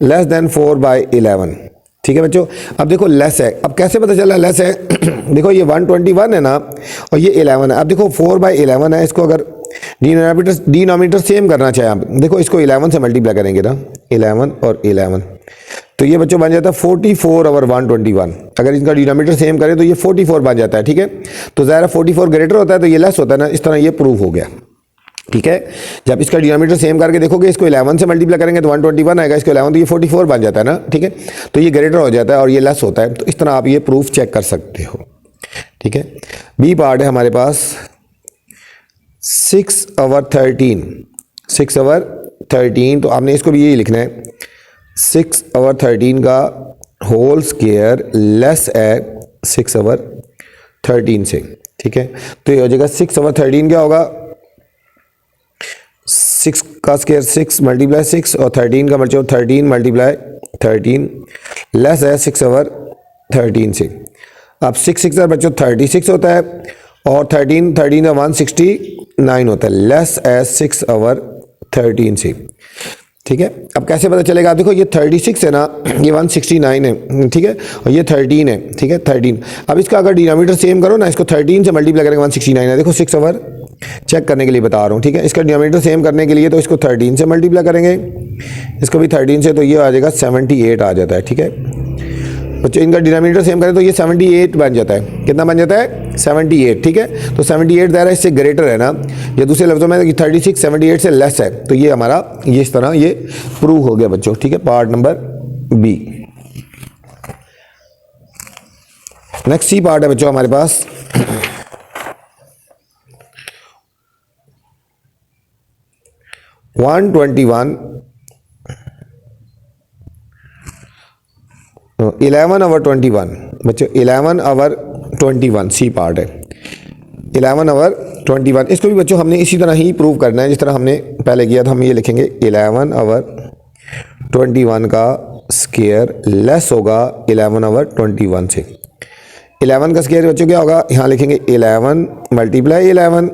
लेस देन 4/11। ठीक है बच्चों, अब देखो लेस है, अब कैसे पता चला लेस है देखो ये 121 है ना और ये 11 है। अब देखो 4/11 है, इसको अगर डिनोमिनेटर सेम करना चाहे आप, देखो इसको 11 से मल्टीप्लाई करेंगे ना, 11 और 11, तो ये बच्चों बन जाता है 44/121। अगर इनका डिनोमिनेटर सेम करें तो ये 44 बन जाता है। ठीक है, तो ज़ाहिर 44 ग्रेटर होता है तो ये लेस होता है ना, इस तरह ये प्रूव हो गया। ठीक है, जब इसका डिनोमिनेटर सेम करके देखोगे, इसको 11 से मल्टीप्लाई करेंगे तो 121 आएगा, इसको 11 तो ये 44 बन जाता है ना। ठीक है, तो ये ग्रेटर हो जाता है और ये लेस होता है, तो इस तरह आप ये प्रूफ चेक कर सकते हो। ठीक है, बी पार्ट है हमारे पास 6/13। 6/13, तो आपने इसको भी यही लिखना है, 6/13 का होल स्क्वायर लेस है 6/13 से। ठीक है, तो ये हो जाएगा 6/13 क्या होगा, 6 का स्क्वायर 6 × 6 और 13 का मतलब 13 × 13 लेस है 6/13 से। अब 6 बच्चों 36 होता है और 13 का 169 होता है, लेस है 6/13 से। ठीक है, अब कैसे पता चलेगा, आप देखो ये 36 है ना, ये 169 है, ठीक है, और ये 13 है। ठीक है, 13। अब इसका अगर डिनोमिनेटर सेम करो ना, इसको 13 से मल्टीप्लाई करेंगे 169 है, देखो 6 ओवर चेक करने के लिए बता रहा हूँ। ठीक है, इसका डिनोमिनेटर सेम करने के लिए तो इसको 13 से मल्टीप्लाई करेंगे, इसको भी 13 से, तो ये आ जाएगा 78 आ जाता है। ठीक है बच्चों, इनका डिनोमिनेटर सेम करें तो ये 78 बन जाता है। कितना बन जाता है, 78, ठीक है। तो 78 दायरा इससे ग्रेटर है ना, या दूसरे लफ्जों में 36 78 से लेस है, तो ये हमारा ये इस तरह ये प्रूव हो गया बच्चों, ठीक है। Part number B. Next C part है बच्चों हमारे पास। वन 11 आवर 21 बच्चों, 11 आवर 21 सी पार्ट है। 11 आवर 21, इसको भी बच्चों हमने इसी तरह ही प्रूव करना है जिस तरह हमने पहले किया था। हम ये लिखेंगे 11 आवर 21 का स्क्वायर लेस होगा 11 आवर 21 से। 11 का स्क्वायर बच्चों क्या होगा, यहाँ लिखेंगे 11 मल्टीप्लाई 11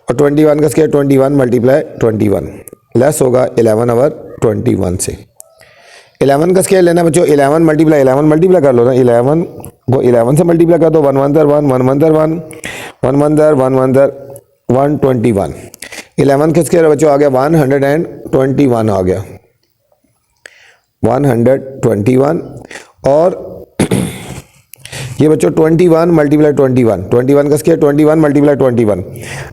और 21 का स्क्वायर 21 मल्टीप्लाई 21 लेस होगा 11 आवर 21 से। 11 का स्क्वायर लेना बच्चों, 11 मल्टीप्लाई कर लो ना, 11 को 11 से मल्टीप्लाई कर दो, 1 1 1 1 1 1 1 1 1 121। 11 का स्क्वायर बच्चों आ गया 121 आ गया 121, और ये बच्चों 21 मल्टीप्लाई 21 का स्क्वायर 21 मल्टीप्लाई 21।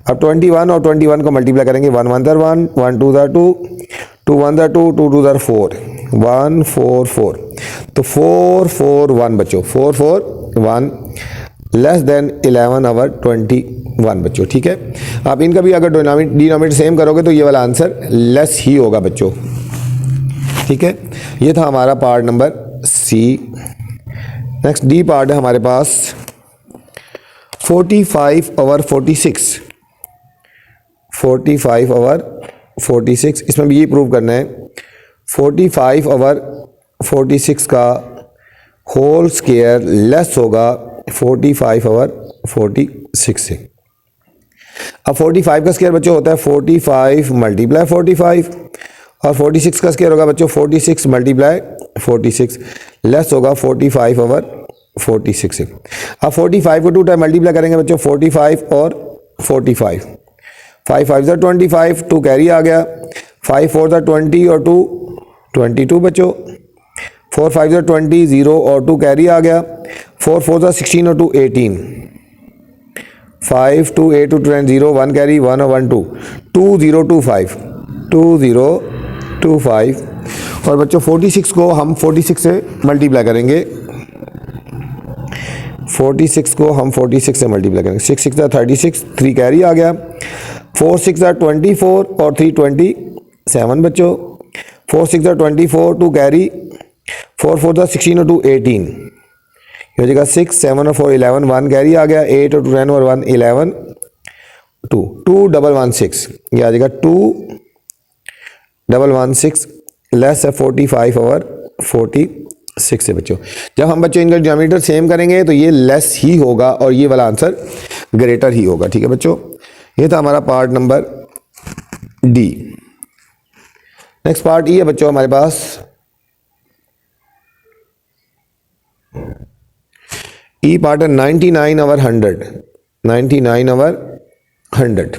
अब 21 और 21 को मल्टीप्लाई करेंगे, 1 1 1 1 2 2 2 1 2 2 2 4 1 4 4, तो 4 4 1 बच्चों, 4 4 1 लेस देन 11 आवर 21 बच्चों, ठीक है। आप इनका भी अगर डिनोमिनेटर सेम करोगे तो ये वाला आंसर लेस ही होगा बच्चों, ठीक है। ये था हमारा part number C. Next D part है हमारे पास 45 आवर 46, 45 आवर 46। इसमें भी ये प्रूव करना है 45 आवर 46 का होल स्क्वायर लेस होगा 45 आवर 46 से। अब 45 का स्क्वायर बच्चों होता है 45 मल्टीप्लाई 45, और 46 का स्क्वायर होगा बच्चों 46 मल्टीप्लाई 46 लेस होगा 45 आवर 46 से। अब 45 को 2 टाइम मल्टीप्लाई करेंगे बच्चों, 45 और 45, 5 5 ज़ा 25, 2 कैरी आ गया, 5 4 ज़ा 20 और 2 22 बच्चों, 4 5 ज़ा 20 0 और 2 कैरी आ गया, 4 4 ज़ा 16 और 2 18, 5 2 8 2 10 0 1 कैरी 1 और 1 2 2 0 2 5 2 0 2 5। और बच्चों 46 को हम 46 से मल्टीप्लाई करेंगे, 46 को हम 46 से मल्टीप्लाई करेंगे, 6 6 36, 3 कैरी आ गया, 4 6 24 और 3 27 बच्चों, 4 6 24 2 कैरी, 4 4 16 और 2 18, ये हो जाएगा 6 7 और 4 11, 1 कैरी आ गया, 8 और 2 10 और 1 11 2 2 डबल 1 6, ये आ जाएगा 2 डबल 1 6 लेस है 45 आवर 46 से बच्चों। जब हम बच्चों इनका डिनोमिनेटर सेम करेंगे तो ये लेस ही होगा और ये वाला आंसर ग्रेटर ही होगा, ठीक है बच्चों। ये था हमारा part number D. Next part E है बच्चों हमारे पास, ई पार्ट है 99 आवर 100, 99 आवर 100।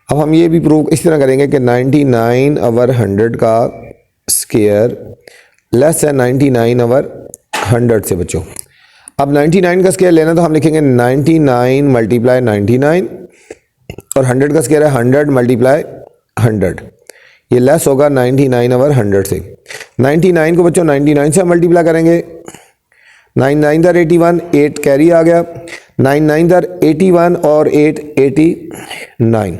अब हम ये भी प्रूव इस तरह करेंगे कि 99 आवर 100 का स्क्वायर लेस है 99 आवर 100 से बच्चों। अब 99 का स्क्वायर लेना तो हम लिखेंगे 99 मल्टीप्लाई 99 और 100 का स्क्वायर है 100 मल्टीप्लाई 100, ये लेस होगा 99 आवर 100 से। 99 को बच्चों 99 से मल्टीप्लाई करेंगे, 9 9 दर 81, 8 कैरी आ गया, 9 9 दर 81 और 8 89,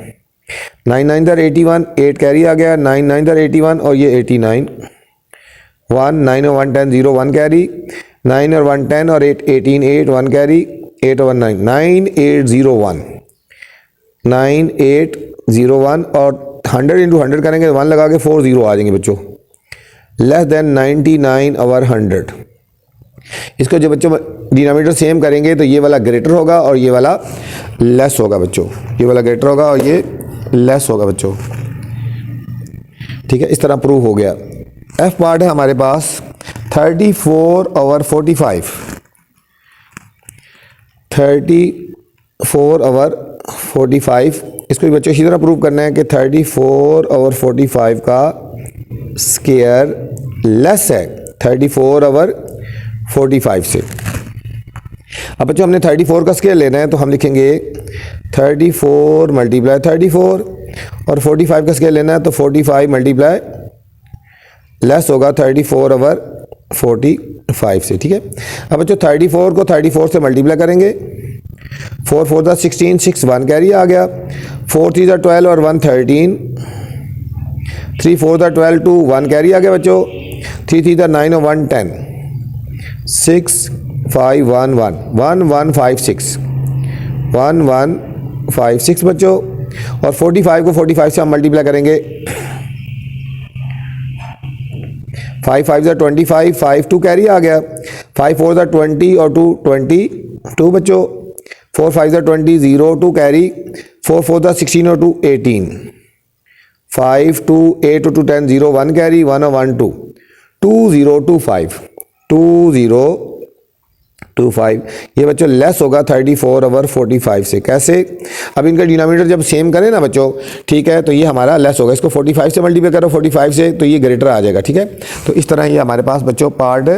9 9 दर 81, 8 कैरी आ गया, 9 9 दर 81 और ये 89, 1 9 और 1 10 0 1 कैरी, 9 और 1 10 और 8 18 8 1 कैरी, 8 और 1 9 9 8 0 1 9 8 0 1 और 100 इंटू 100 करेंगे 1 लगा के 4 0 आ जाएंगे बच्चों, लेस देन 99 आवर 100। इसको जो बच्चों डिनोमिनेटर सेम करेंगे तो ये वाला ग्रेटर होगा और ये वाला लेस होगा बच्चों, ये वाला ग्रेटर होगा और ये लेस होगा बच्चों, ठीक है। इस तरह प्रूव हो गया। एफ पार्ट है हमारे पास 34 आवर 45, 34 आवर 45। इसको भी बच्चों इसी तरह प्रूव करना है कि 34 आवर 45 का स्क्वायर लेस है 34 आवर 45 से। अब बच्चों हमने 34 का स्केयर लेना है तो हम लिखेंगे 34 मल्टीप्लाई 34, और 45 का स्केयर लेना है तो 45 मल्टीप्लाई लेस होगा 34 ओवर 45 से, ठीक है। अब बच्चों 34 को 34 से मल्टीप्लाई करेंगे, 4 4 दा 16, 6 1 कैरी आ गया, 4 3 दा 12 और 1 13, 3 4 दा 12 2 1 कैरी आ गया बच्चों, 3 3 दा 9 और 1 10, 6 5 1 1 1 1 5 6 1 1 5 6 बच्चों। और 45 को 45 से हम मल्टीप्लाई करेंगे, 5 5 दा 25, 5 2 कैरी आ गया, 5 4 दा 20 और 2 22 बच्चों, 4 5 दा 20 0 2 कैरी, 4 4 दा 16 और 2 18, 5 2 8 2 10 0 1 कैरी, 1 और 1 2 2 0 2 5 2 0 2 5। ये बच्चों लेस होगा 34 ओवर 45 से। कैसे? अब इनका डिनोमिनेटर जब सेम करें ना बच्चों, ठीक है, तो ये हमारा लेस होगा, इसको 45 से मल्टीप्लाई करो 45 से तो ये ग्रेटर आ जाएगा, ठीक है। तो इस तरह ये हमारे पास बच्चों पार्ट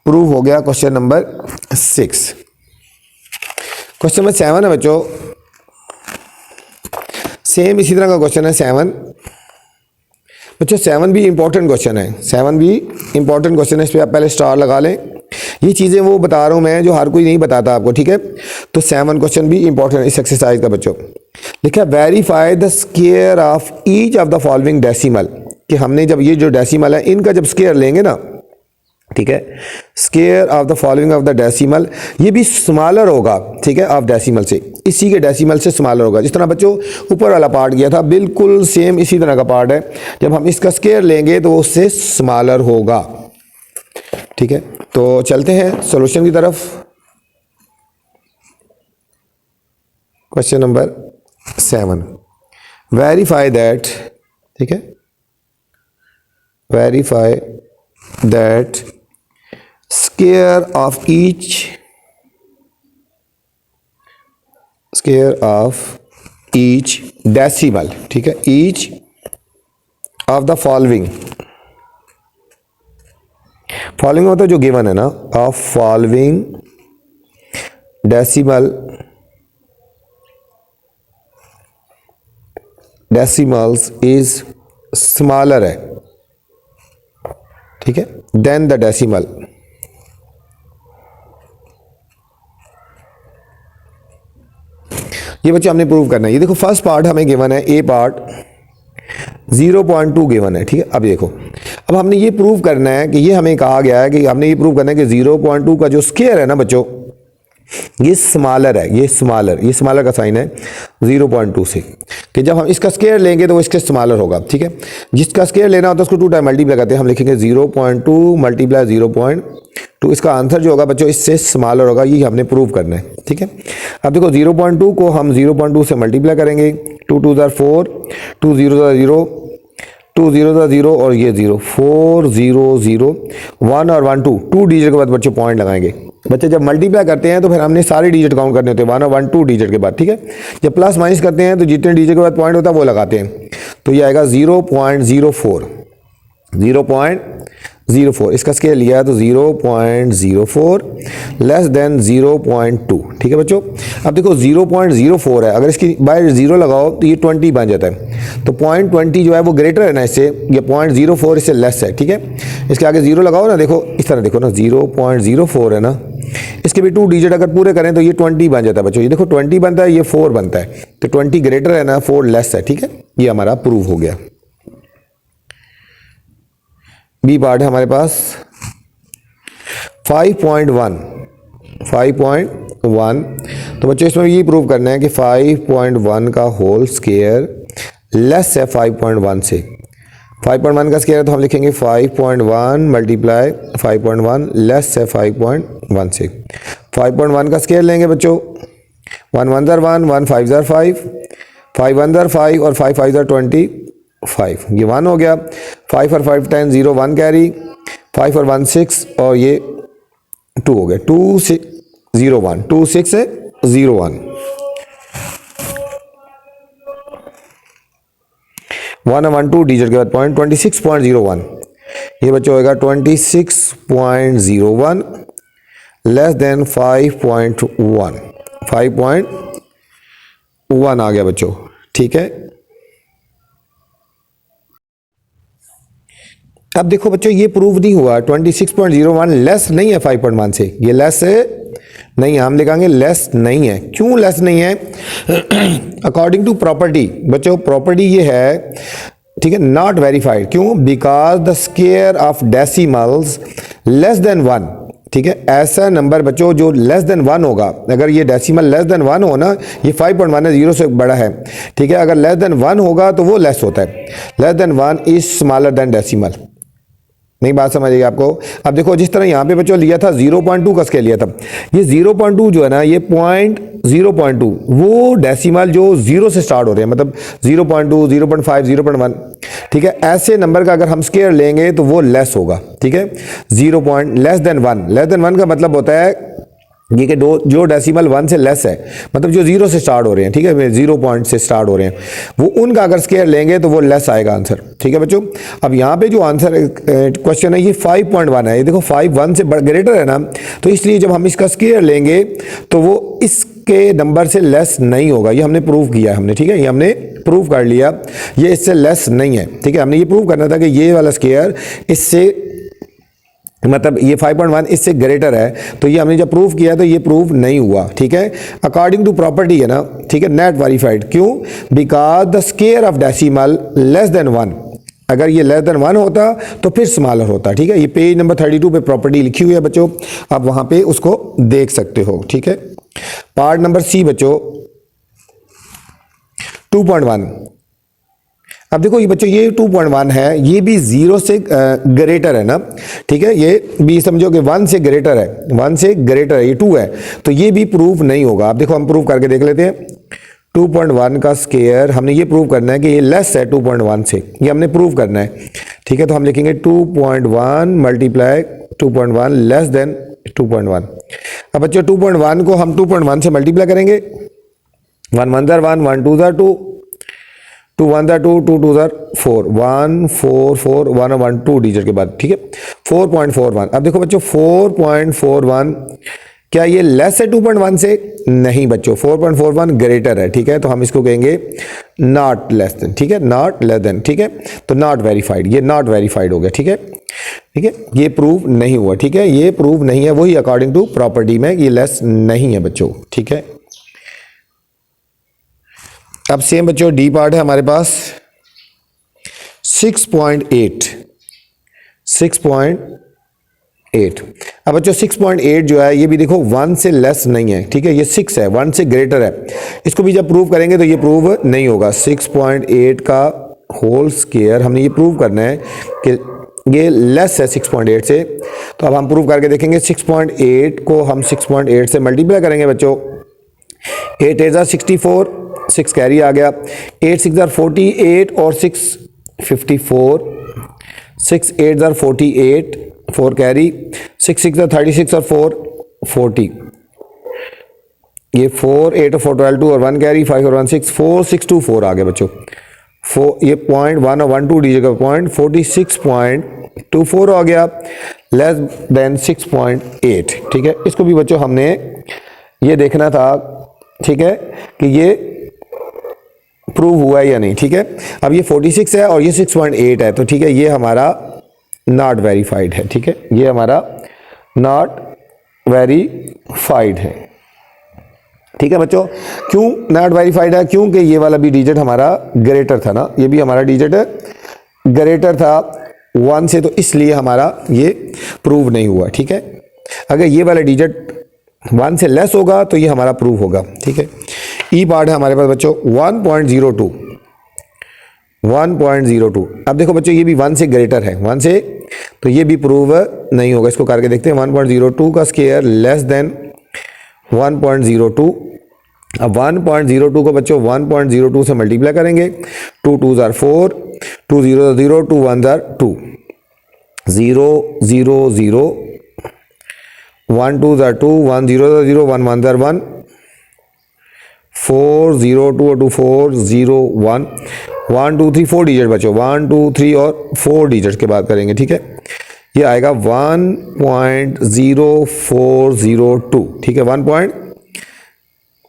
प्रूव हो गया क्वेश्चन नंबर 6। क्वेश्चन नंबर 7 है बच्चों, सेम इसी तरह का क्वेश्चन है 7 बच्चों। 7 भी इंपॉर्टेंट क्वेश्चन है, 7 भी इंपॉर्टेंट क्वेश्चन है, इस पर आप पहले स्टार लगा लें। ये चीज़ें वो बता रहा हूँ मैं जो हर कोई नहीं बताता आपको, ठीक है। तो 7 क्वेश्चन भी इंपॉर्टेंट है इस एक्सरसाइज का बच्चों। लिखा verify the square of each of the following decimal, कि हमने जब ये जो डेसिमल है इनका जब स्क्वायर लेंगे ना, ठीक है, square of the following of the decimal, ये भी स्मॉलर होगा, ठीक है, ऑफ डेसिमल से, इसी के डेसिमल से स्मॉलर होगा। जिस तरह बच्चों ऊपर वाला पार्ट गया था बिल्कुल सेम इसी तरह का पार्ट है, जब हम इसका स्क्वायर लेंगे तो उससे स्मॉलर होगा, ठीक है। तो चलते हैं सॉल्यूशन की तरफ। क्वेश्चन नंबर 7, वेरीफाई दैट, ठीक है, verify that square of each decimal, ठीक है, ईच ऑफ द फॉलोइंग मतलब जो गिवन है ना, of following decimals is smaller है, ठीक है, देन द डेसिमल। ये बच्चे हमने प्रूव करना है। ये देखो फर्स्ट पार्ट हमें गिवन है, ए पार्ट 0.2 गिवन है, ठीक है। अब देखो, अब हमने ये प्रूव करना है कि ये हमें कहा गया है कि हमने ये प्रूव करना है कि 0.2 का जो स्क्वायर है ना बच्चों, ये स्मॉलर है, ये स्मॉलर का साइन है 0.2 से, कि जब हम इसका स्क्वायर लेंगे तो वो इसके स्मॉलर होगा, ठीक है। जिसका स्क्वायर लेना होता है उसको 2 टाइम मल्टीप्लाई करते हैं, हम लिखेंगे 0.2 मल्टीप्लाई 0.2, इसका आंसर जो होगा बच्चों इससे स्मॉलर होगा, ये हमने प्रूव करना है, ठीक है। अब देखो 0.2 को हम 0.2 से मल्टीप्लाई करेंगे, 2 2 4, 2 0 0, 2 0 0 और ये 0, 4 0 0, 1 और 1 2 डिजिट के बाद बच्चे पॉइंट लगाएंगे। बच्चे जब मल्टीप्लाई करते हैं तो फिर हमने सारे डिजिट काउंट करने होते हैं, 1 और 1 2 डिजिट के बाद, ठीक है। जब प्लस माइनस करते हैं तो जितने डिजिट के बाद पॉइंट होता है वो लगाते हैं, तो ये आएगा 0.04, 0.04, इसका स्केल लिया है तो 0.04 लेस देन 0.2, ठीक है बच्चों। अब देखो 0.04 है, अगर इसकी बाय 0 लगाओ तो ये 20 बन जाता है, तो 0.20 जो है वो ग्रेटर है ना इससे, ये 0.04 इससे लेस है, ठीक है। इसके आगे 0 लगाओ ना, देखो इस तरह देखो ना, 0.04 है ना, इसके भी 2 डिजिट अगर पूरे करें तो ये 20 बन जाता है बच्चों। ये देखो 20 बनता है, ये 4 बनता है, तो 20 ग्रेटर है ना, 4 लेस है, ठीक है। ये हमारा प्रूव हो गया। बी पार्ट है हमारे पास 5.1, तो बच्चों इसमें ये प्रूव करना है कि 5.1 का होल स्क्वायर लेस है 5.1 से। 5.1 का स्क्वायर है तो हम लिखेंगे 5.1 मल्टीप्लाई 5.1 लेस है 5.1 से। 5.1 का स्क्वायर लेंगे बच्चों, 1 1 ज़र 1, 1 5 ज़र 5, 5 1 ज़र 5 और 5 5 ज़र 25, ये 1 हो गया। 5 और 5 10 0 1 कैरी, 5 और 1 6 और ये 2 हो गया, 2 6 0 1, 2 6 0 1, 1 और 1 2 डिजिट के बाद पॉइंट 26.01, ये बच्चों होगा 26.01 लेस देन 5.1, 5.1 आ गया बच्चों, ठीक है। अब देखो बच्चों ये प्रूव नहीं हुआ, 26.01 लेस नहीं है 5.1 से, ये लेस नहीं है, हम लिखेंगे लेस नहीं है। क्यों लेस नहीं है? अकॉर्डिंग टू प्रॉपर्टी बच्चों, प्रॉपर्टी ये है, ठीक है, नॉट वेरीफाइड। क्यों? Because the square of decimals less than 1, ठीक है, ऐसा नंबर बच्चों जो लेस देन 1 होगा, अगर ये डेसिमल लेस देन 1 हो ना, ये 5.1 है, 0 से बड़ा है, ठीक है, अगर लेस देन 1 होगा तो वो लेस होता है। Less than 1 is smaller than decimal. नहीं बात समझ आई आपको? अब देखो जिस तरह यहाँ पे बच्चों लिया था 0.2 का स्केल लिया था, ये 0.2 जो है ना, ये 0.2 वो डेसिमल जो 0 से स्टार्ट हो रहे हैं, मतलब 0.2, 0.5, 0.1, ठीक है, ऐसे नंबर का अगर हम स्केयर लेंगे तो वो लेस होगा, ठीक है, 0. लेस देन 1, लेस देन 1 का मतलब होता है ये कि जो डेसिमल 1 से लेस है, मतलब जो 0 से स्टार्ट हो रहे हैं, ठीक है, 0 पॉइंट से स्टार्ट हो रहे हैं, वो उनका अगर स्केयर लेंगे तो वो लेस आएगा आंसर, ठीक है बच्चों। अब यहाँ पे जो आंसर क्वेश्चन है ये 5.1 है, ये देखो 5 से ग्रेटर है ना, तो इसलिए जब हम इसका स्केयर लेंगे तो वो इसके नंबर से लेस नहीं होगा। ये हमने प्रूव किया, हमने, ठीक है, ये हमने प्रूव कर लिया, ये इससे लेस नहीं है, ठीक है। हमने ये प्रूव करना था कि ये वाला स्केयर इससे, मतलब ये 5.1 इससे ग्रेटर है, तो ये हमने जब प्रूव किया तो ये प्रूव नहीं हुआ, ठीक है। अकॉर्डिंग टू प्रॉपर्टी है ना, ठीक है, नेट वेरीफाइड। क्यों? Because the square of decimal less than 1, अगर ये लेस देन 1 होता तो फिर स्मॉलर होता, ठीक है। ये पेज नंबर 32 पे प्रॉपर्टी लिखी हुई है बच्चों, आप वहां पे उसको देख सकते हो, ठीक है। पार्ट नंबर सी बच्चों 2.1। अब देखो ये बच्चों ये 2.1 है, ये भी 0 से ग्रेटर है ना, ठीक है, ये भी समझो कि 1 से ग्रेटर है, 1 से ग्रेटर है, ये 2 है, तो ये भी प्रूफ नहीं होगा। अब देखो हम प्रूफ करके देख लेते हैं। 2.1 का स्केयर हमने ये प्रूव करना है कि ये लेस है 2.1 से, ये हमने प्रूव करना है, ठीक है। तो हम लिखेंगे 2.1 मल्टीप्लाई 2.1 लेस देन 2.1। अब बच्चों 2.1 को हम 2.1 से मल्टीप्लाई करेंगे, 1 1 1 1 2 2 2 1 2 2 2 4 1 4 4 1 1 2 डिजिट के बाद, ठीक है, 4.41। अब देखो बच्चों 4.41 क्या ये लेस है 2.1 से? नहीं बच्चों, 4.41 ग्रेटर है, ठीक है, तो हम इसको कहेंगे नॉट लेस देन, ठीक है, नॉट लेस देन, ठीक है, तो नॉट वेरीफाइड, ये नॉट वेरीफाइड हो गया, ठीक है, ठीक है, ये प्रूव नहीं हुआ, ठीक है, ये प्रूव नहीं है, वही अकॉर्डिंग टू प्रॉपर्टी में ये लेस नहीं है बच्चों, ठीक है। अब सेम बच्चों डी पार्ट है हमारे पास 6.8। अब बच्चों 6.8 जो है ये भी देखो 1 से लेस नहीं है, ठीक है, ये 6 है, 1 से ग्रेटर है, इसको भी जब प्रूव करेंगे तो ये प्रूव नहीं होगा। 6.8 का होल स्क्वायर हमने ये प्रूव करना है कि ये लेस है 6.8 से, तो अब हम प्रूव करके देखेंगे। 6.8 को हम 6.8 से मल्टीप्लाई करेंगे बच्चों, 8 8 64, 6 कैरी आ गया, 8 6 48 और 6 54, 6 8 48, 4 कैरी, 6 6 36 और 4 40, ये 4 8 और 4 12 2 और 1 कैरी, 5 और 1 6, 4 6 2 4 आ गया बच्चों। 4 ये 0.1 और 1 2 डिजिट का पॉइंट 46.24 हो गया, लेस देन 6.8, ठीक है। इसको भी बच्चों हमने ये देखना था, ठीक है, कि ये प्रूव हुआ है या नहीं, ठीक है। अब ये 46 है और ये 6.8 है, तो ठीक है, ये हमारा नॉट वेरीफाइड है, ठीक है, ये हमारा नॉट वेरीफाइड है, ठीक है बच्चों। क्यों नॉट वेरीफाइड है? क्योंकि ये वाला भी डिजिट हमारा ग्रेटर था ना, ये भी हमारा डिजिट ग्रेटर था 1 से, तो इसलिए हमारा ये प्रूव नहीं हुआ, ठीक है। अगर ये वाला डिजिट 1 से लेस होगा तो ये हमारा प्रूव होगा, ठीक है। ई पार्ट है हमारे पास बच्चों 1.02। अब देखो बच्चों ये भी 1 से ग्रेटर है, 1 से, तो ये भी प्रूव नहीं होगा। इसको करके देखते हैं। 1.02 का स्क्वायर लेस देन 1.02। अब 1.02 को बच्चों 1.02 से मल्टीप्लाई करेंगे, 2 2 4, 2 0 0, 2 1 2, 0 0 0, 1 2 2, 1 0 0, 1 1 1, 4 0 2 2 4 0 1, 1 2 3 4 डिजिट बच्चों, 1 2 3 और 4 डिजिट के बाद करेंगे, ठीक है। ये आएगा 1.0402, ठीक है।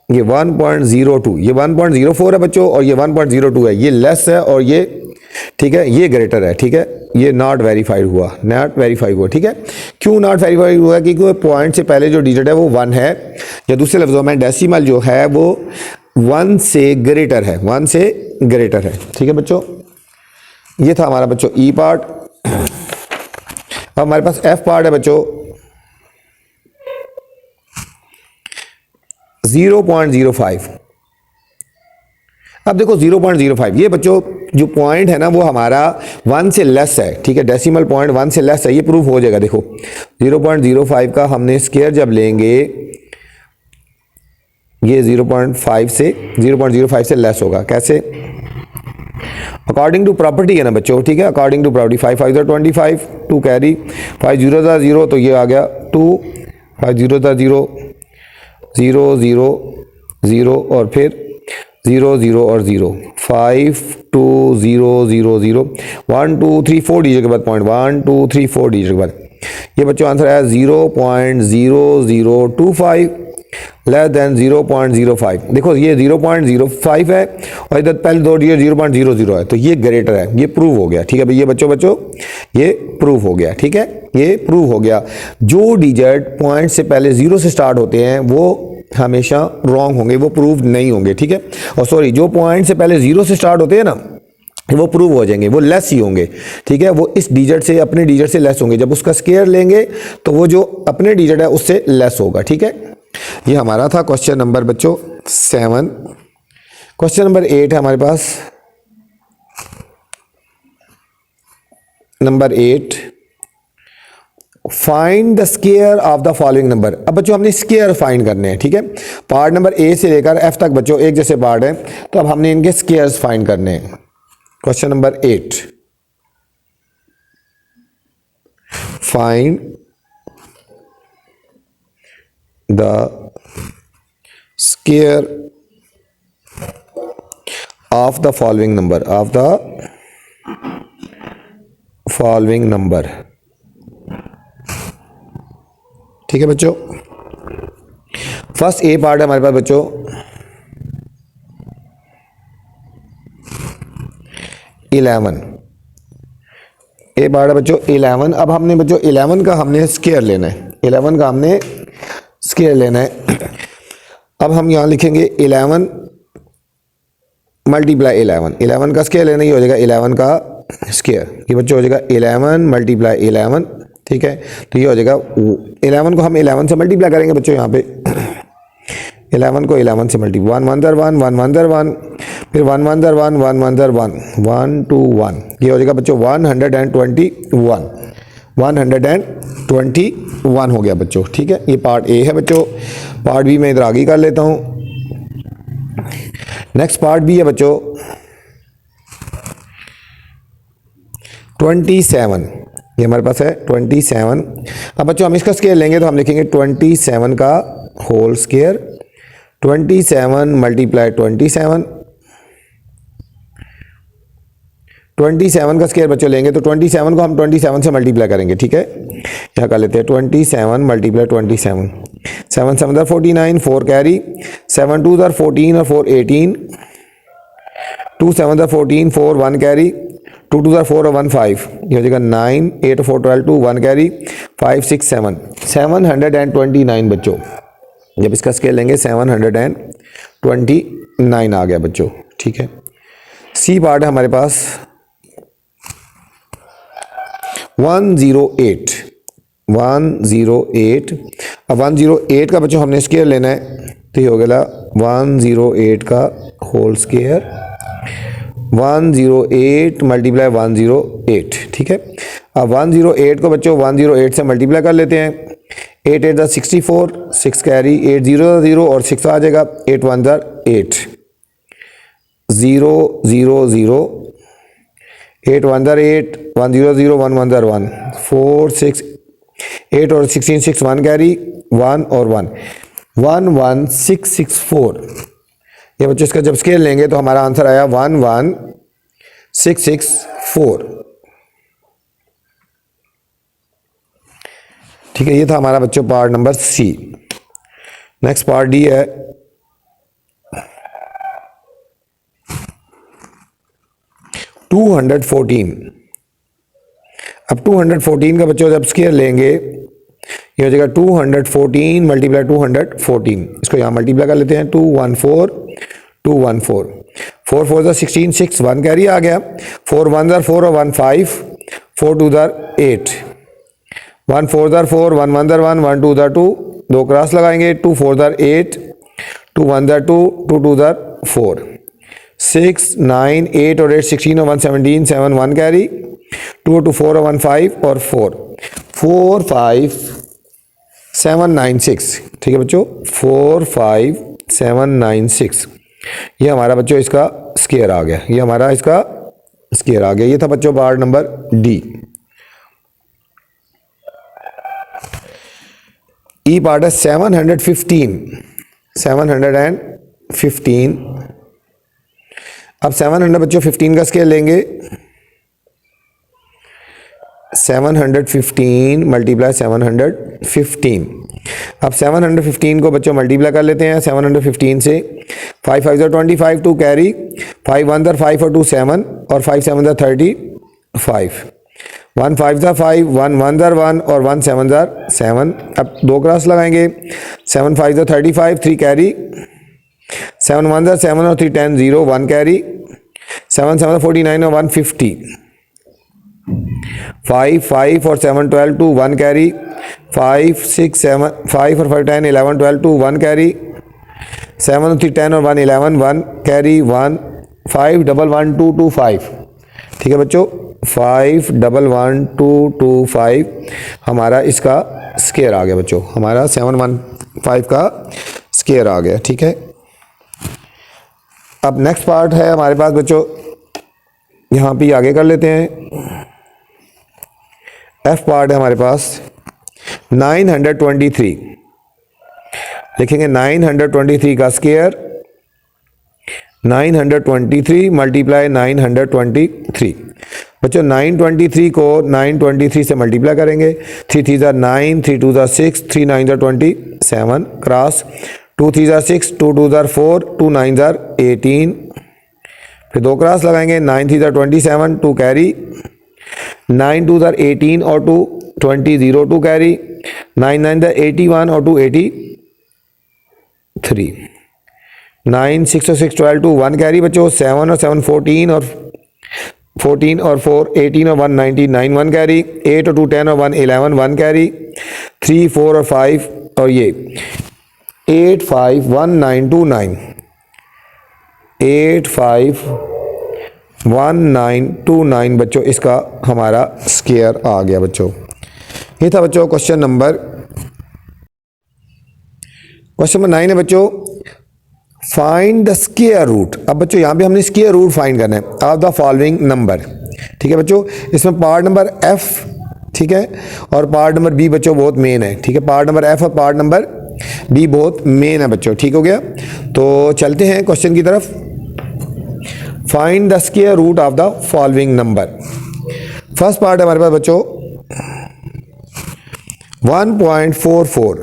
ये 1.02, ये 1.04 है बच्चों, और ये 1.02 है, ये लेस है और ये, ठीक है, ये ग्रेटर है, ठीक है। ये नॉट वेरीफाइड हुआ, ठीक है। क्यों नॉट वेरीफाइड हुआ? क्योंकि पॉइंट से पहले जो डिजिट है वो 1 है, या दूसरे लफ्जों में डेसिमल जो है वो 1 से ग्रेटर है, 1 से ग्रेटर है, ठीक है बच्चों। ये था हमारा बच्चों ई पार्ट। अब हमारे पास एफ पार्ट है बच्चों, 0.05। अब देखो 0.05, ये बच्चों जो पॉइंट है ना वो हमारा 1 से लेस है, ठीक है। डेसिमल पॉइंट 1 से लेस है, ये प्रूफ हो जाएगा। देखो 0.05 का हमने स्क्वायर जब लेंगे, ये 0.05 से लेस होगा। कैसे? अकॉर्डिंग टू प्रॉपर्टी है ना बच्चों, ठीक है। अकॉर्डिंग टू प्रॉपर्टी 5 5 25, 2 कैरी, 5 0 0, तो ये आ गया 2, 5 0 0 0 0 0, और फिर 0 0 और 0, 5 2 0 0 0, 1 2 3 4 डिजिट के बाद पॉइंट, 1 2 3 4 डिजिट के बाद ये बच्चों आंसर आया 0.0025 लेस देन 0.05। देखो ये 0.05 है और इधर पहले दो डिजिट 0.00 है, तो ये ग्रेटर है, ये प्रूव हो गया, ठीक है भाई। ये बच्चों ये प्रूव हो गया, ठीक है, ये प्रूव हो गया। जो डिजिट पॉइंट से पहले 0 से स्टार्ट होते हैं वो हमेशा रॉन्ग होंगे, वो प्रूव नहीं होंगे, ठीक है। और सॉरी, जो पॉइंट से पहले 0 से स्टार्ट होते हैं ना वो प्रूव हो जाएंगे, वो लेस ही होंगे, ठीक है। वो इस डिजिट से, अपने डिजिट से लेस होंगे। जब उसका स्क्वायर लेंगे तो वो जो अपने डिजिट है उससे लेस होगा, ठीक है। ये हमारा था क्वेश्चन नंबर बच्चों 7। क्वेश्चन नंबर 8 है हमारे पास, number 8, find the square of the following number. अब बच्चों हमने स्क्वायर फाइंड करने हैं, ठीक है। पार्ट नंबर ए से लेकर एफ तक बच्चों एक जैसे पार्ट है, तो अब हमने इनके स्क्वायर्स फाइंड करने हैं। Question number 8, find the square of the following number, of the following number, ठीक है बच्चों। फर्स्ट ए पार्ट है हमारे पास बच्चों, इलेवन। ए पार्ट है बच्चों 11। अब हमने बच्चों 11 का हमने स्क्वायर लेना है, 11 का हमने स्क्वायर लेना है। अब हम यहां लिखेंगे 11 मल्टीप्लाई 11, 11 का स्क्वायर लेना, ये हो जाएगा 11 का स्क्वायर, ये बच्चों हो जाएगा 11 मल्टीप्लाई 11, ठीक है। तो ये हो जाएगा 11 को हम 11 से मल्टीप्लाई करेंगे बच्चों, यहाँ पे 11 को 11 से मल्टीप्लाई, 1 1 1 1 1 1, फिर 1 1 1 1 1 1 1 1 2 1, ये हो जाएगा बच्चों 121, 121 हो गया बच्चों, ठीक है। ये पार्ट ए है बच्चों। पार्ट बी मैं इधर आगे कर लेता हूँ। नेक्स्ट पार्ट बी है बच्चों 27, ये हमारे पास है 27। अब बच्चों हम इसका स्क्वायर लेंगे तो हम लिखेंगे 27 का होल स्क्वायर, 27 मल्टीप्लाई 27, 27 का स्क्वायर बच्चों लेंगे तो 27 को हम 27 से मल्टीप्लाई करेंगे, ठीक है। यहाँ कर लेते हैं 27 मल्टीप्लाई 27, 7 7 49, 4 कैरी, 7 2 14 और 4 18, 2 7 14, 4 1 कैरी, 2 2 4 और 1 5, ये हो जाएगा 9 8 4 12 2 1 कैरी, 5 6 7, 729 बच्चों। जब इसका स्केल लेंगे 729 आ गया बच्चों, ठीक है। सी पार्ट है हमारे पास 108, 108। अब 108 का बच्चों हमने स्क्वायर लेना है, तो ये हो गया 108 का होल स्क्वायर, 108 मल्टीप्लाई 108, ठीक है। अब 108 को बच्चों 108 से मल्टीप्लाई कर लेते हैं, 8 8 64, 6 कैरी, 8 0 0 और 6 आ जाएगा, 8 1 8, 0 0 0, 8 1 8, 1 0 0 1 1 1, 4 6 8 और 16 6 1 कैरी, 1 और 1 1 1 6 6 4। ये बच्चों इसका जब स्केल लेंगे तो हमारा आंसर आया 1 1 6 6 4। ठीक है, ये था हमारा बच्चों part number C. Next part D है। टू 214। अब 214 का बच्चों जब स्क्वायर लेंगे ये हो जाएगा 214 मल्टीप्लाई 214। इसको यहाँ मल्टीप्लाई कर लेते हैं 214 214 4 4 ज़ा 16 6 1 कैरी आ गया। 4 1 ज़ा 4 और 1 5 4 2 ज़ा 8 1 4 ज़ा 4 1 1 ज़ा 1 1 2 ज़ा 2 दो क्रॉस लगाएंगे 2 4 ज़ा 8 2 1 ज़ा 2 2 2 ज़ा 4 6 9 8 और 8 16 और 1 17 7 1 कैरी 2 2 4 और 1 5 और 4 4 5 7 9 6। ठीक है बच्चों 4 5 7 9 6 ये हमारा बच्चों इसका स्क्वायर आ गया। ये हमारा इसका स्क्वायर आ गया। ये था बच्चों पार्ट नंबर डी। ई पार्ट है 715 715। अब 700 बच्चों 15 का स्केल लेंगे 715 मल्टीप्लाई 715। अब 715 को बच्चों मल्टीप्लाई कर लेते हैं 715 से 5 5 25 2 कैरी 5 1 5 और 2 7 और 5 7 35 1 5 5 1 1 1 और 1 7 7। अब दो क्रॉस लगाएंगे 7 5 35 3 कैरी 7 1 7 और 3 10 0 1 कैरी 7 7 49 और 150 5 5 और 7 12 2 1 कैरी 5 6 7 5 और 5 10 11 12 2 1 कैरी 7 और 3 10 और 1 11 1 कैरी 1 5 1 1 2 2 5। ठीक है बच्चों 5 1 1 2 2 5 हमारा इसका स्क्वायर आ गया बच्चों। हमारा 715 का स्क्वायर आ गया। ठीक है, अब नेक्स्ट पार्ट है हमारे पास बच्चों, यहाँ पे आगे कर लेते हैं। एफ पार्ट है हमारे पास 923। लिखेंगे 923 का स्क्वायर 923 मल्टीप्लाई 923। बच्चों 923 को 923 से मल्टीप्लाई करेंगे 3 3 ज़ा 9 3 2 ज़ा 6 3 9 ज़ा 27 क्रॉस 2 3 ज़ा 6 2 2 ज़ा 4 2 9 ज़ा 18। फिर दो क्रॉस लगाएंगे 9 3 ज़ा 27 2 कैरी 9 2 ज़ा 18 और 2 20 0 2 कैरी 9 9 ज़ा 81 और 2 83 9 6 और 6 12 2 1 कैरी बच्चों 7 और 7 14 और 14 और 4 18 और 1 99 1 कैरी 8 और 2 10 और 1 11 1 कैरी 3 4 और 5 और ये 8 5 1 9 2 9 8 5 1 9 2 9 बच्चों इसका हमारा स्क्वायर आ गया बच्चों। ये था बच्चों क्वेश्चन नंबर 9 है बच्चों, फाइंड द स्क्वायर रूट। अब बच्चों यहाँ पे हमने स्क्वायर रूट फाइंड करना है ऑफ द फॉलोइंग नंबर। ठीक है बच्चों, इसमें पार्ट नंबर एफ ठीक है और पार्ट नंबर बी बच्चों बहुत मेन है। ठीक है, पार्ट नंबर एफ और पार्ट नंबर बी बहुत मेन है बच्चों। ठीक हो गया, तो चलते हैं क्वेश्चन की तरफ। Find the square root of the following number. First part है हमारे पास बच्चों 1.44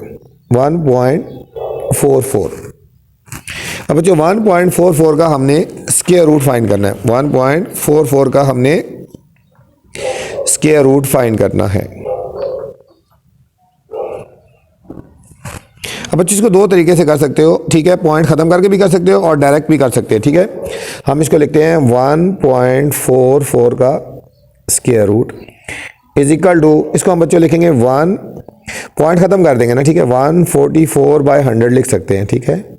1.44। अब बच्चों 1.44 का हमने स्क्वायर रूट फाइंड करना है। 1.44 का हमने स्क्वायर रूट फाइंड करना है। अब बच्चों इसको दो तरीके से कर सकते हो। ठीक है, पॉइंट खत्म करके भी कर सकते हो और डायरेक्ट भी कर सकते हैं। ठीक है, हम इसको लिखते हैं 1.44 का square root is equal to, इसको हम बच्चों लिखेंगे 1 पॉइंट खत्म कर देंगे ना। ठीक है, 144/100 लिख सकते हैं। ठीक है,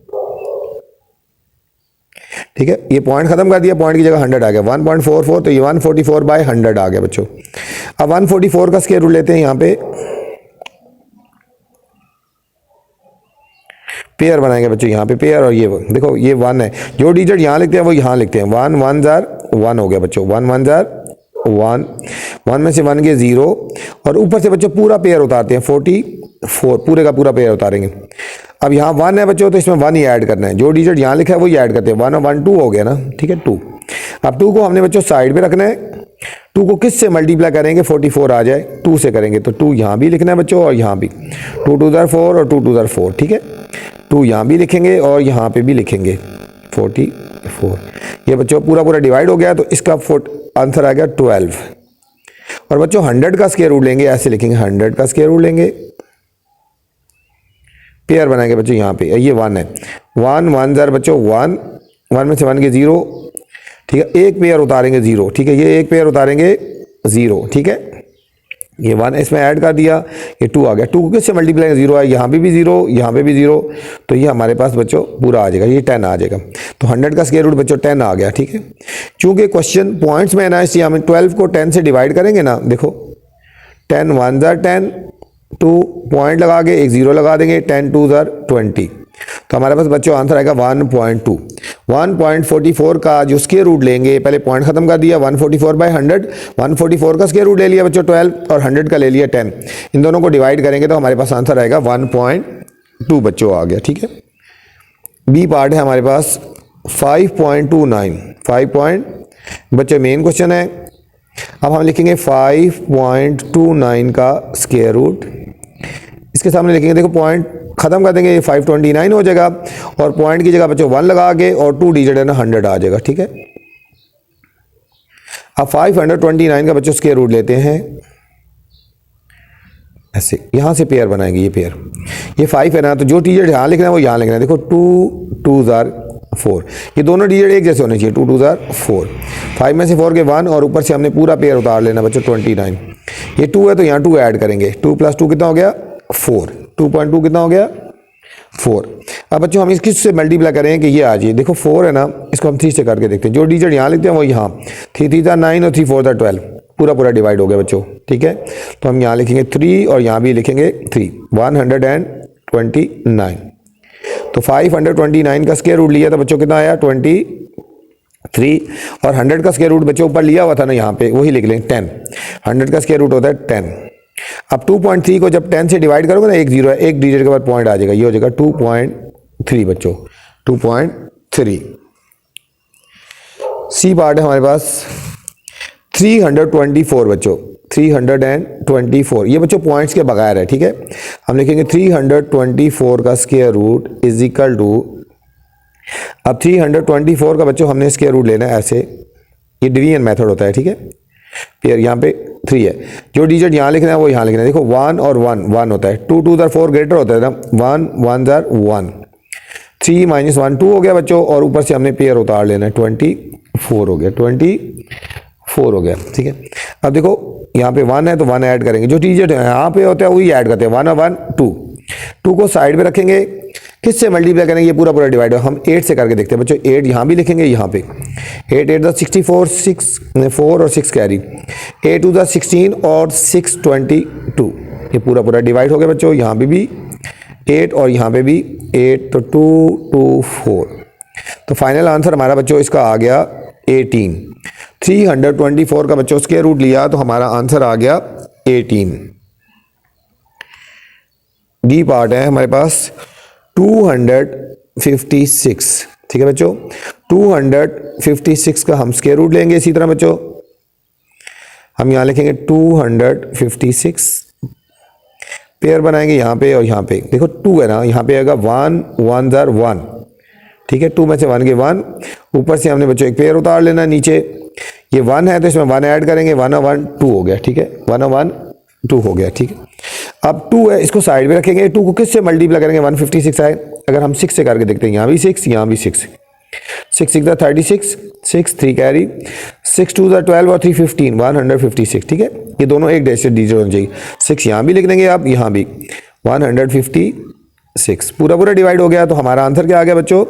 ठीक है, ये पॉइंट खत्म कर दिया, पॉइंट की जगह 100 आ गया 1.44, तो ये 144/100 आ गया बच्चों। अब 144 का स्क्वायर रूट लेते हैं, यहाँ पे पेयर बनाएंगे बच्चों। यहाँ पे पेयर और ये देखो ये 1 है, जो डिजिट यहाँ लिखते हैं वो यहाँ लिखते हैं। 1 1 जार 1 हो गया बच्चों, 1 1 जार 1, 1 में से 1 के 0 और ऊपर से बच्चों पूरा पेयर उतारते हैं 44, पूरे का पूरा पेयर उतारेंगे। अब यहाँ 1 है बच्चों, तो इसमें 1 ही ऐड करना है, जो डिजिट यहाँ लिखा है वो ही ऐड करते हैं। 1 और 1 2 हो गया ना। ठीक है, 2। अब 2 को हमने बच्चों साइड पे रखना है, 2 को किस से मल्टीप्लाई करेंगे 44 आ जाए, 2 से करेंगे तो 2 यहाँ भी लिखना है बच्चों और यहाँ भी, 2 2 ज़ार 4 और 2 2 ज़ार 4, ठीक है। 2 यहाँ भी लिखेंगे और यहाँ पे भी लिखेंगे 44। ये बच्चों पूरा पूरा डिवाइड हो गया, तो इसका आंसर आ गया 12। और बच्चों 100 का स्क्वायर रूट लेंगे, ऐसे लिखेंगे 100 का स्क्वायर रूट लेंगे, पेयर बनाएंगे बच्चों यहाँ पे, ये 1 है, 1 1 ज़ार बच्चों 1, 1 में से 1 के 0, ठीक है, एक पेयर उतारेंगे 0, ठीक है, ये एक पेयर उतारेंगे 0, ठीक है, ये 1 इसमें ऐड कर दिया, ये 2 आ गया, 2 को किससे मल्टीप्लाई 0 है, यहाँ पे भी 0, यहाँ पे भी 0, तो ये हमारे पास बच्चों पूरा आ जाएगा, ये 10 आ जाएगा। तो 100 का स्क्वायर रूट बच्चों 10 आ गया, ठीक है। चूंकि क्वेश्चन पॉइंट्स में है ना, इसलिए हम 12 को 10 से डिवाइड करेंगे ना, देखो 10 1 ज़ार 10, 2 पॉइंट लगा के एक 0 लगा देंगे, 10 2 ज़ार 20, तो हमारे पास बच्चों आंसर आएगा 1.2। 1.44 का जो स्क्वायर रूट लेंगे, पहले पॉइंट खत्म कर दिया, 144/100, 144 का स्क्वायर रूट ले लिया बच्चों 12 और 100 का ले लिया 10, इन दोनों को डिवाइड करेंगे तो हमारे पास आंसर आएगा 1.2 बच्चों आ गया, ठीक है। बी पार्ट है हमारे पास 5.29, 5 बच्चों मेन क्वेश्चन है। अब हम लिखेंगे 5.29 का स्क्वायर रूट, इसके सामने लिखेंगे, देखो पॉइंट खत्म कर देंगे, 529 हो जाएगा और पॉइंट की जगह बच्चों 1 लगा के और 2 डिजिट है ना 100 आ जाएगा, ठीक है। अब 529 का बच्चों स्क्वायर रूट लेते हैं, ऐसे यहां से पेयर बनाएंगे, ये पेयर, ये 5 है ना, तो जो डिजिट यहाँ लिखना है वो यहाँ लिखना है, देखो 2 2 ज़ार 4, ये दोनों डिजिट एक जैसे होने चाहिए, 2 2 ज़ार 4, 5 में से 4 के 1 और ऊपर से हमने पूरा पेयर उतार लेना बच्चों 29, ये 2 है तो यहाँ 2 ऐड करेंगे, 2 + 2 कितना हो गया 4, 2.2 कितना हो गया 4। अब बच्चों हम इसकी से मल्टीप्लाई करें कि ये आ जाए, देखो 4 है ना, इसको हम 3 से करके देखते हैं, जो डिजिट यहाँ लिखते हैं वो यहाँ, 3 3 ज़ार 9 और 3 4 ज़ार 12, पूरा पूरा डिवाइड हो गया बच्चों, ठीक है। तो हम यहाँ लिखेंगे 3 और यहाँ भी लिखेंगे 3, 129। तो 529 का स्क्वायर रूट लिया था बच्चों, कितना आया 23, और 100 का स्क्वायर रूट बच्चों ऊपर लिया हुआ था ना, यहाँ पे वही लिख लें 10, 100 का स्क्वायर रूट होता है 10। अब 2.3 को जब 10 से डिवाइड करोगे ना, एक 0 है, एक डिजिट के बाद पॉइंट आ जाएगा, ये हो जाएगा 2.3 बच्चों, 2.3। सी पार्ट है हमारे पास 324 बच्चों, 324, ये बच्चों पॉइंट्स के बगैर है, ठीक है। हम लिखेंगे 324 का square root is equal to, अब 324 का बच्चों हमने स्क्वायर रूट लेना है ऐसे, ये डिवीजन मेथड होता है, ठीक है। फिर यहाँ पे 3 है, जो डिजिट यहाँ लिखना है वो यहाँ लिखना है, देखो 1 और 1 1 होता है, 2 2 ज़ार 4 ग्रेटर होता है ना, 1 1 ज़ार 1, 3 - 1 2 हो गया बच्चों, और ऊपर से हमने पेयर उतार लेना है, 24 हो गया, 24 हो गया, ठीक है। अब देखो यहाँ पे 1 है तो 1 ऐड करेंगे, जो डिजिट यहाँ पे होता है वही ऐड करते हैं, 1 और 1 2 को साइड पे रखेंगे, किससे मल्टीप्लाई करेंगे, ये पूरा पूरा डिवाइड, हम 8 से करके देखते हैं बच्चों, 8 यहाँ भी लिखेंगे, यहाँ पे 8 8 = 64, 6 4 और 6 कैरी, 8 2 = 16 और 6 22, ये पूरा पूरा डिवाइड हो गया बच्चों, यहाँ पे भी 8 और यहाँ पे भी 8, तो 2 2 4, तो फाइनल आंसर हमारा बच्चों इसका आ गया 18। 324 का बच्चों स्क्वायर रूट लिया तो हमारा आंसर आ गया 18। डी पार्ट है हमारे पास 256, ठीक है बच्चों, 256 का हम स्क्वायर रूट लेंगे, इसी तरह बच्चों हम यहाँ लिखेंगे 256, पेयर बनाएंगे यहाँ पे और यहाँ पे, देखो 2 है ना, यहाँ पे आएगा 1 1 ज़ार 1, ठीक है, 2 में से 1 के 1, ऊपर से हमने बच्चों एक पेयर उतार लेना, नीचे ये 1 है तो इसमें 1 ऐड करेंगे, 1 और 1 2 हो गया, ठीक है, 1 और 1 2 हो गया, ठीक है। अब 2 है, इसको साइड में रखेंगे, 2 को किससे मल्टीप्लाई करेंगे, 156 आए, अगर हम 6 से करके देखते हैं, यहाँ भी 6 यहाँ भी 6, 6 6 = 36, 6 3 कैरी, 6 2 = 12 और 3 15, 156, ठीक है। ये दोनों एक डिजिट होनी चाहिए, 6 यहाँ भी लिख देंगे आप, यहाँ भी 156, पूरा पूरा डिवाइड हो गया, तो हमारा आंसर क्या आ गया बच्चों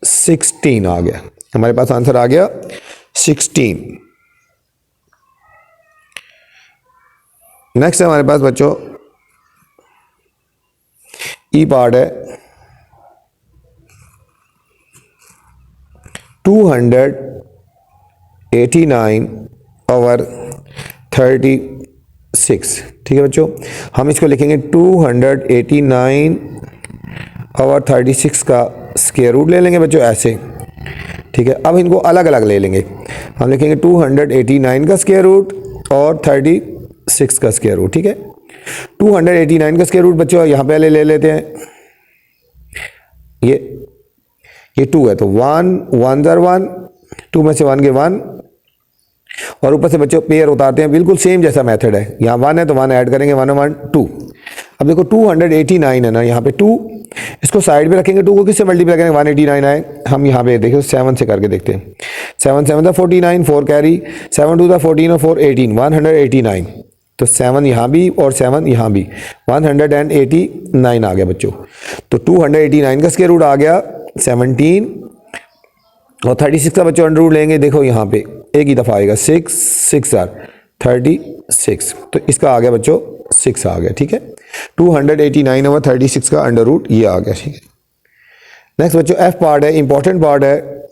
16 आ गया, हमारे पास आंसर आ गया 16। नेक्स्ट है हमारे पास बच्चों ई पार्ट है 289/36, ठीक है बच्चों, हम इसको लिखेंगे 289/36 का स्क्वायर रूट ले लेंगे बच्चों ऐसे, ठीक है। अब इनको अलग अलग ले लेंगे, हम लिखेंगे 289 का स्क्वायर रूट और 36 का स्क्वायर रूट। ठीक है, 289 का स्क्वायर रूट बच्चों यहाँ पहले ले लेते हैं, ये 2 है तो 1 1 ज़र 1, 2 में से 1 के 1 और ऊपर से बच्चों पेयर उतारते हैं, बिल्कुल सेम जैसा मेथड है। यहाँ 1 है तो 1 ऐड करेंगे, 1 1 2। अब देखो 289 है ना, यहाँ पे 2, इसको साइड पे रखेंगे, 2 को किससे मल्टीप्लाई करेंगे, 189 आए। हम यहाँ पे देखिए 7 से करके देखते हैं, 7 7 था 49, 4 कैरी, 7 2 था 14 और 4 18, 189। तो 7 यहाँ भी और 7 यहाँ भी, 189 आ गया बच्चों। तो 289 का स्क्वायर रूट आ गया 17 और 36 का बच्चों अंडर रूट लेंगे, देखो यहाँ पे एक ही दफ़ा आएगा, 6 6 आर 36, तो इसका आ गया बच्चों 6 आ गया। ठीक है, 289 ओवर 36 का अंडर रूट ये आ गया। ठीक है, नेक्स्ट बच्चों एफ पार्ट है, इंपॉर्टेंट पार्ट है,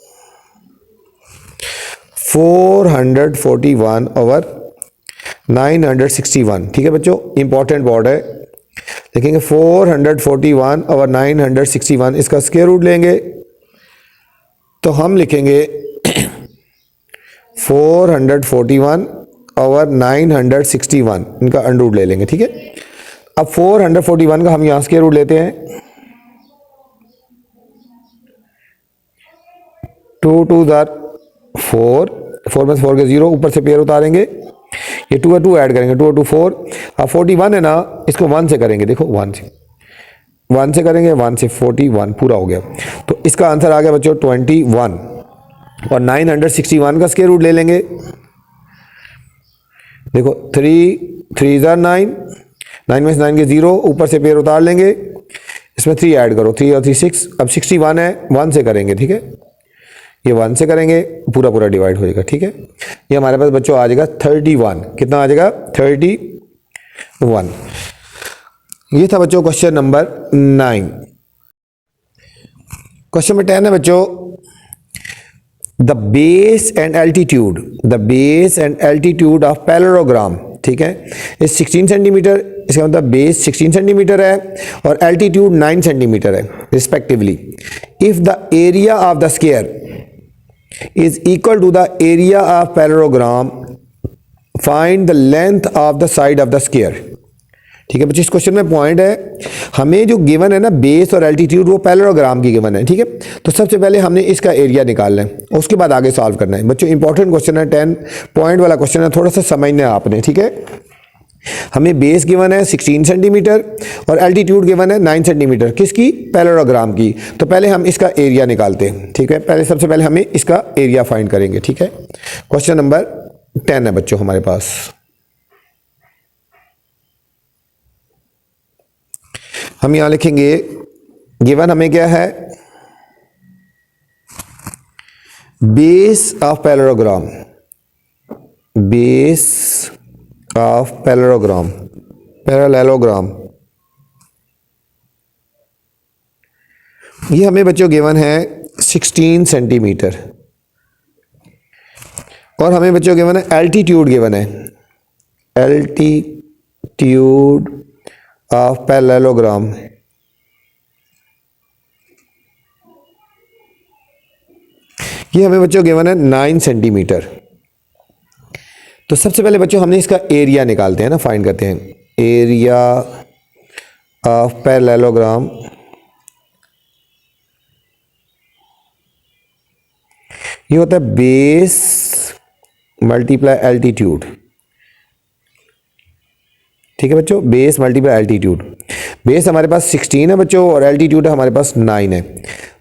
441 ओवर 961। ठीक है बच्चों, इंपॉर्टेंट पार्ट है, देखेंगे 441 ओवर 961, इसका स्क्वायर रूट लेंगे तो हम लिखेंगे 441 ओवर 961, इनका अंडर रूट ले लेंगे। ठीक है, अब 441 का हम यहाँ स्क्वायर रूट लेते हैं, 2 2 ज़र 4, 4 में से 4 के 0, ऊपर से पेयर उतारेंगे, ये 2 है 2 ऐड करेंगे, 2 2 4। अब 41 है ना, इसको 1 से करेंगे, देखो 1 से करेंगे, 1 से 41 पूरा हो गया। तो इसका आंसर आ गया बच्चों 21 और 961 का स्क्वायर रूट ले लेंगे, देखो 3 3 ज़र 9, 9 में से 9 के 0, ऊपर से पेयर उतार लेंगे, इसमें 3 ऐड करो, 3 और 3 6। अब 61 है, 1 से करेंगे। ठीक है, ये 1 से करेंगे, पूरा पूरा डिवाइड हो जाएगा। ठीक है, ये हमारे पास बच्चों आ जाएगा 31, कितना आ जाएगा 31। ये था बच्चों क्वेश्चन नंबर 9। क्वेश्चन नंबर 10 है बच्चों, the base and altitude of parallelogram, ठीक है, इस 16 सेंटीमीटर, इसका मतलब बेस 16 सेंटीमीटर है और एल्टीट्यूड 9 सेंटीमीटर है respectively. If the area of the square is equal to the area of parallelogram, find the length of the side of the square। ठीक है बच्चे, इस क्वेश्चन में पॉइंट है, हमें जो गिवन है ना बेस और एल्टीट्यूड, वो पैरेललोग्राम की गिवन है। ठीक है, तो सबसे पहले हमने इसका एरिया निकालना है, उसके बाद आगे सॉल्व करना है। बच्चों इंपॉर्टेंट क्वेश्चन है, 10 पॉइंट वाला क्वेश्चन है, थोड़ा सा समझना है आपने। ठीक है, हमें बेस गिवन है 16 सेंटीमीटर और एल्टीट्यूड गिवन है 9 सेंटीमीटर, किसकी, पैरेललोग्राम की। तो पहले हम इसका एरिया निकालते हैं। ठीक है, सबसे पहले हमें इसका एरिया फाइंड करेंगे। ठीक है, क्वेश्चन नंबर 10 है बच्चों हमारे पास, हम यहां लिखेंगे, गिवन हमें क्या है, base of parallelogram, base of parallelogram, ये हमें बच्चों गिवन है 16 सेंटीमीटर और हमें बच्चों गिवन है एल्टीट्यूड गिवन है, एल्टीट्यूड ऑफ पैरेललोग्राम, ये हमें बच्चों गिवन है 9 सेंटीमीटर। तो सबसे पहले बच्चों हमने इसका एरिया निकालते हैं ना, फाइंड करते हैं, एरिया ऑफ पैरेललोग्राम, ये होता है बेस मल्टीप्लाई एल्टीट्यूड। ठीक है बच्चों, बेस मल्टीप्लाई एल्टीट्यूड, बेस हमारे पास 16 है बच्चों और एल्टीट्यूड हमारे पास 9 है।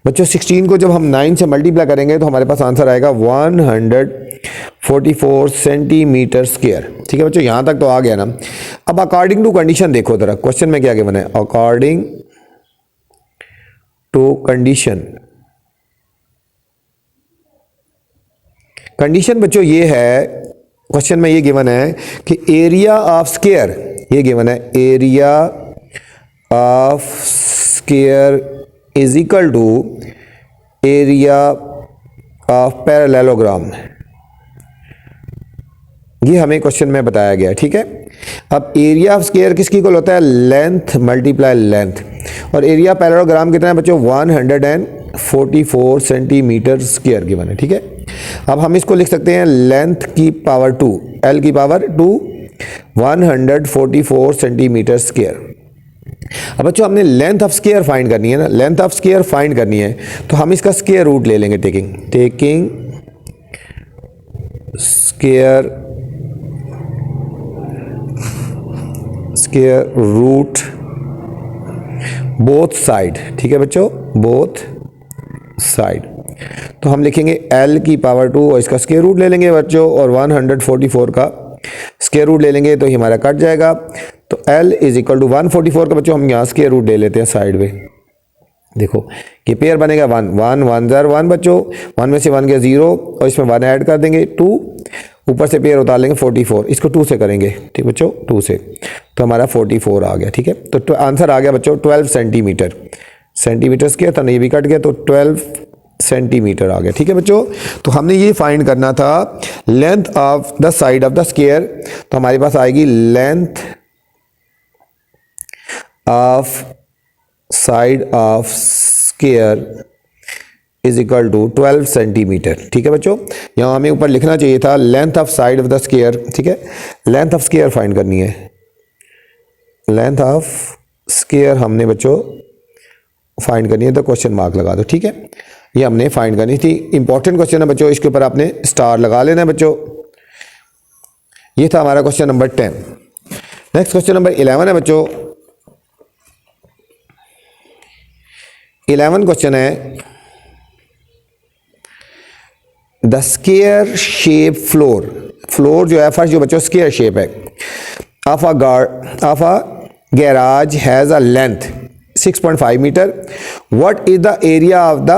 बच्चों 16 को जब हम 9 से मल्टीप्लाई करेंगे तो हमारे पास आंसर आएगा 144 सेंटीमीटर स्क्वायर। ठीक है बच्चों, यहां तक तो आ गया ना। अब अकॉर्डिंग टू कंडीशन देखो जरा, क्वेश्चन में क्या गिवन है, अकॉर्डिंग टू कंडीशन बच्चों ये है, क्वेश्चन में ये गिवन है कि एरिया ऑफ स्क्वायर, ये गिवन है area of square is equal to area of parallelogram, ये हमें क्वेश्चन में बताया गया। ठीक है, अब एरिया ऑफ स्क्वायर किसकी इक्वल होता है, लेंथ मल्टीप्लाई लेंथ, और एरिया पैरेललोग्राम कितना है बच्चों, 144 सेंटीमीटर स्क्वायर गिवन है। ठीक है, अब हम इसको लिख सकते हैं लेंथ की पावर 2, एल की पावर 2 144 सेंटीमीटर स्क्वायर। अब बच्चों हमने लेंथ ऑफ स्क्वायर फाइंड करनी है ना, लेंथ ऑफ स्क्वायर फाइंड करनी है तो हम इसका स्क्वायर रूट ले लेंगे, taking square root both side. ठीक है बच्चों, बोथ साइड। तो हम लिखेंगे l की पावर 2 और इसका स्क्वायर रूट ले लेंगे बच्चों, और 144 का स्क्वायर रूट ले लेंगे तो ये हमारा कट जाएगा। तो l इज इक्वल टू 144 का बच्चों हम यहाँ स्क्वायर रूट ले लेते हैं साइड में। देखो कि पेयर बनेगा 1 1 1 ज़र 1 बच्चों, 1 में से 1 गया 0 और इसमें 1 ऐड कर देंगे 2, ऊपर से पेयर उतार लेंगे 44, इसको 2 से करेंगे। ठीक बच्चों, 2 से तो हमारा 44 आ गया। ठीक है, तो आंसर आ गया बच्चों 12 सेंटीमीटर। सेंटीमीटर स्क्वायर था ना, ये भी कट गया तो 12 सेंटीमीटर आ गया। ठीक है बच्चों, तो हमने ये फाइंड करना था length of the side of the square. तो हमारे पास आएगी length of side of square is equal to 12 centimetre. ठीक है बच्चों, यहाँ हमें ऊपर लिखना चाहिए था length of side of the square. ठीक है, लेंथ ऑफ स्क्वायर फाइंड करनी है, लेंथ ऑफ स्क्वायर हमने बच्चों फाइंड करनी है तो क्वेश्चन मार्क लगा दो। ठीक है, ये हमने फाइंड करनी थी, इंपॉर्टेंट क्वेश्चन है बच्चों, इसके ऊपर आपने स्टार लगा लेना है बच्चों। ये था हमारा question number 10। Next question number 11 है बच्चों। 11 क्वेश्चन है the square shape floor. Floor जो है फर्स्ट जो बच्चों स्क्वायर शेप है of a garage has a length 6.5 metre. What is the area of the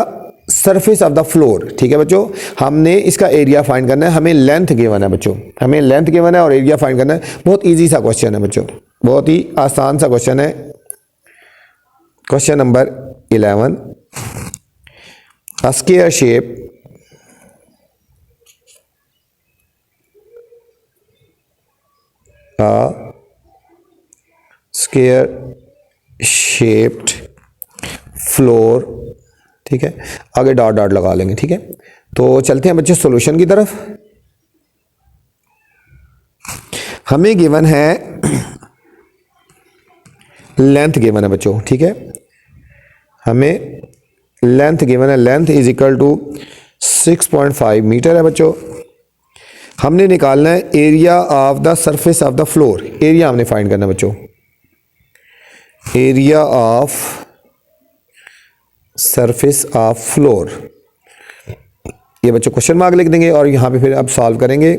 surface of the floor. ठीक है बच्चों, हमने इसका एरिया फाइंड करना है, हमें लेंथ गिवन है बच्चों, हमें लेंथ गिवन है और एरिया फाइंड करना है। बहुत इजी सा क्वेश्चन है बच्चों, बहुत ही आसान सा क्वेश्चन है। Question number 11, a square shape shaped floor। ठीक है, आगे डॉट डॉट लगा लेंगे। ठीक है, तो चलते हैं बच्चे सॉल्यूशन की तरफ। हमें गिवन है लेंथ गिवन है बच्चों। ठीक है, हमें लेंथ गिवन है, length is equal to 6.5 metre है बच्चों। हमने निकालना है area of the surface of the floor. Area हमने फाइंड करना है बच्चों, area of surface of floor. ये बच्चों क्वेश्चन मार्क लिख देंगे और यहाँ पे फिर अब सॉल्व करेंगे।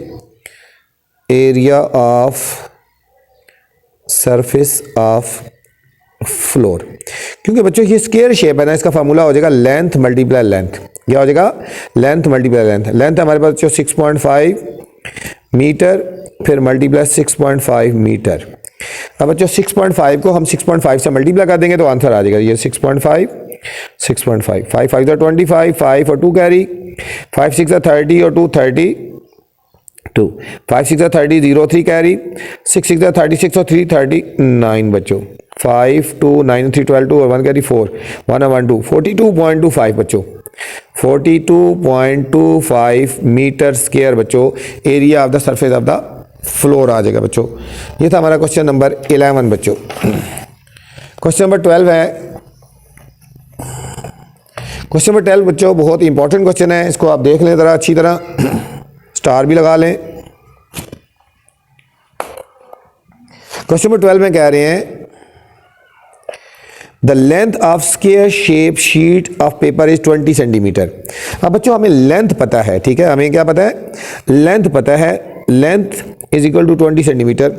Area of surface of floor, क्योंकि बच्चों ये स्क्वायर शेप है ना, इसका फार्मूला हो जाएगा लेंथ मल्टीप्लाई लेंथ। क्या हो जाएगा? Length multiply length. लेंथ हमारे पास बच्चों 6.5 मीटर, फिर मल्टीप्लाई 6.5 मीटर। अब बच्चों 6.5 को हम 6.5 से मल्टीप्लाई कर देंगे तो आंसर आ जाएगा ये 6.5 6.5 5 5 25, 5 और 2 कैरी, 5 6 30 और 2 32, 5 6 30 0 3 कैरी, 6 6 36 और 3 39 बच्चों, 5 2 9 3 12 2 और 1 कैरी 4 1 और 1 2 42.25 बच्चों, 42.25 मीटर स्क्वायर बच्चों area of the surface of the floor आ जाएगा बच्चों। ये था हमारा क्वेश्चन नंबर 11 बच्चों। क्वेश्चन नंबर 12 है। क्वेश्चन नंबर 12 बच्चों बहुत इंपॉर्टेंट क्वेश्चन है, इसको आप देख लें ज़रा अच्छी तरह, स्टार भी लगा लें। क्वेश्चन नंबर 12 में कह रहे हैं the length of square shape sheet of paper is 20 centimetre. अब बच्चों हमें लेंथ पता है, ठीक है, हमें क्या पता है? लेंथ पता है, length is equal to 20 centimetre.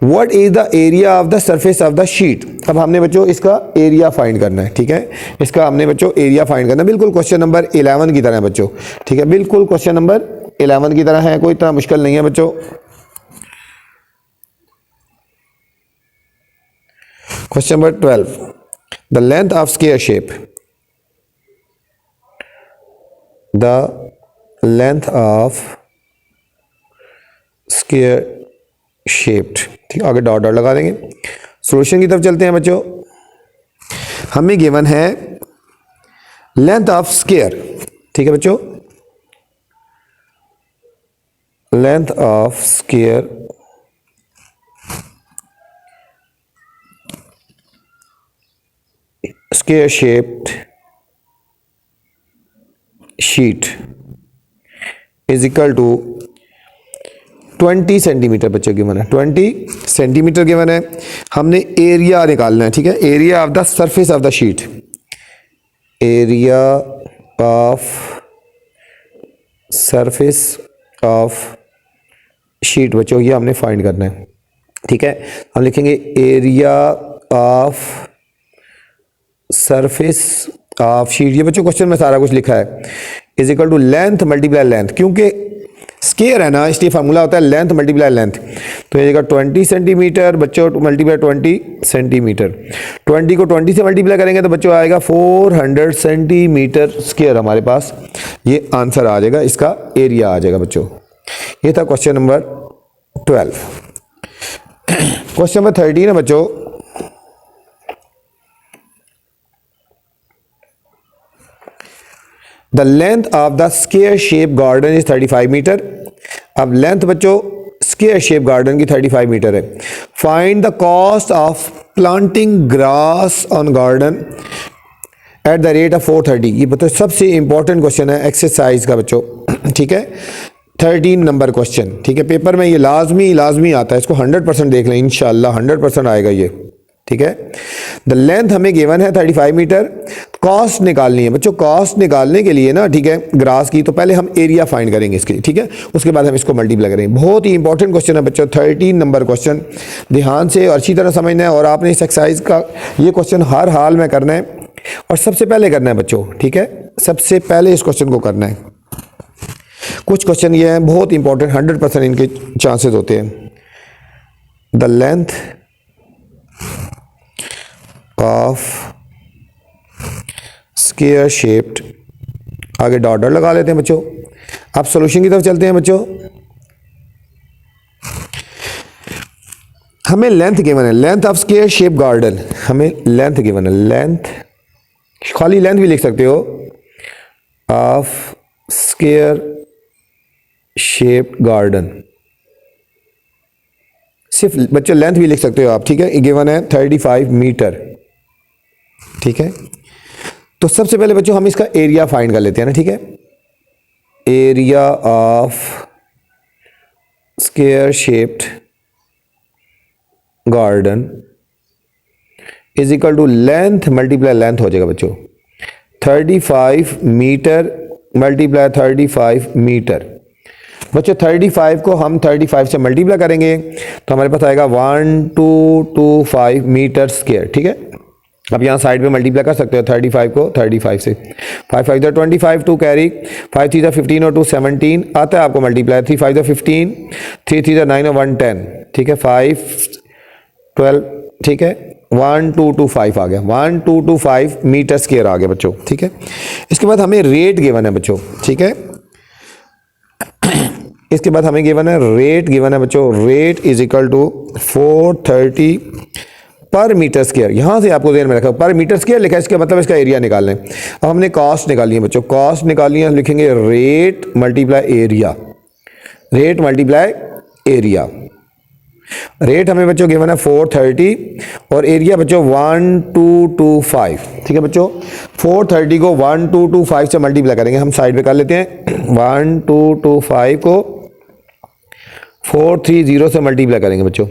What is the area of the surface of the sheet. अब हमने बच्चों इसका एरिया फाइंड करना है, ठीक है, इसका हमने बच्चों एरिया फाइंड करना है। बिल्कुल क्वेश्चन नंबर 11 की तरह है बच्चों, ठीक है, बिल्कुल क्वेश्चन नंबर 11 की तरह है, कोई इतना मुश्किल नहीं है बच्चों। Question number 12, the length of square shape, the length of square shaped, ठीक, आगे डॉट डॉट लगा देंगे। सॉल्यूशन की तरफ चलते हैं बच्चों। हमें गिवन है लेंथ ऑफ स्क्वायर, ठीक है बच्चों, length of square shaped sheet is equal to 20 centimetre बच्चों गिवन है, 20 सेंटीमीटर गिवन है। हमने एरिया निकालना है, ठीक है, area of the surface of the sheet, area of surface of sheet बच्चों ये हमने फाइंड करना है, ठीक है। हम लिखेंगे area of surface of sheet, ये बच्चों क्वेश्चन में सारा कुछ लिखा है, is equal to length multiply length, क्योंकि स्क्वायर है ना इसलिए फार्मूला होता है लेंथ मल्टीप्लाई लेंथ। तो ये 20 सेंटीमीटर बच्चों मल्टीप्लाई 20 सेंटीमीटर, 20 को 20 से मल्टीप्लाई करेंगे तो बच्चों आएगा 400 सेंटीमीटर स्क्वायर हमारे पास, ये आंसर आ जाएगा, इसका एरिया आ जाएगा बच्चों। ये था क्वेश्चन नंबर 12। क्वेश्चन नंबर 13 है बच्चों, the length of the square shape garden is 35 metre. अब लेंथ बच्चों स्क्वायर शेप गार्डन की 35 मीटर है। Find the cost of planting grass on garden at the rate of 430। ये बताओ सबसे इंपॉर्टेंट क्वेश्चन है एक्सरसाइज का बच्चों, ठीक है, 13 नंबर क्वेश्चन, ठीक है, पेपर में ये लाजमी आता है, इसको 100% देख लें, इंशाल्लाह 100% आएगा ये, ठीक है। द लेंथ हमें गिवन है 35 मीटर, कॉस्ट निकालनी है बच्चों। कॉस्ट निकालने के लिए ना, ठीक है, ग्रास की, तो पहले हम एरिया फाइंड करेंगे इसके, ठीक है, उसके बाद हम इसको मल्टीप्लाई करेंगे। बहुत ही इंपॉर्टेंट क्वेश्चन है बच्चों, 13 नंबर क्वेश्चन, ध्यान से और अच्छी तरह समझना है। और आपने इस एक्सरसाइज का ये क्वेश्चन हर हाल में करना है और सबसे पहले करना है बच्चों, ठीक है, सबसे पहले इस क्वेश्चन को करना है। कुछ क्वेश्चन ये हैं बहुत इंपॉर्टेंट, 100% इनके चांसेस होते हैं। The length of square shaped, आगे डॉट लगा लेते हैं बच्चों। अब सॉल्यूशन की तरफ चलते हैं बच्चों। हमें लेंथ गिवन है, length of square shape garden, हमें लेंथ गिवन है, लेंथ, खाली लेंथ भी लिख सकते हो, ऑफ स्क्वायर शेप गार्डन, सिर्फ बच्चों लेंथ भी लिख सकते हो आप, ठीक है, गिवन है 35 मीटर, ठीक है। तो सबसे पहले बच्चों हम इसका एरिया फाइंड कर लेते हैं ना, ठीक है, area of square shaped garden is equal to length multiply length हो जाएगा बच्चों, 35 मीटर मल्टीप्लाई 35 मीटर। बच्चों 35 को हम 35 से मल्टीप्लाई करेंगे तो हमारे पास आएगा 1225 मीटर स्क्वायर, ठीक है। अब यहाँ साइड पे मल्टीप्लाई कर सकते हो 35 को 35 से, 5 5 25 2 कैरी, 5 3 15 और 2 17 आता है आपको मल्टीप्लाई, 3 5 15, 3 3 9 और 1 10, ठीक है, 5 12, ठीक है, 1225 आ गया, 1225 मीटर स्क्वायर आ गया बच्चों, ठीक है। इसके बाद हमें रेट गिवन है बच्चों, ठीक है, इसके बाद हमें गिवन है रेट गिवन है बच्चों, रेट इज इक्वल टू 430 पर मीटर स्क्वायर। यहां से आपको ध्यान में रखा पर मीटर स्क्वायर लिखा है, इसका मतलब इसका एरिया निकालना है। अब हमने कॉस्ट निकाली है बच्चों, कॉस्ट निकाली है, लिखेंगे rate multiply area, rate multiply area. Rate हमें बच्चों गिवन है 430 और एरिया बच्चों 1225, ठीक है बच्चों। 430 को 1225 से मल्टीप्लाई करेंगे, हम साइड पे कर लेते हैं, 1225 को 430 से मल्टीप्लाई करेंगे बच्चों,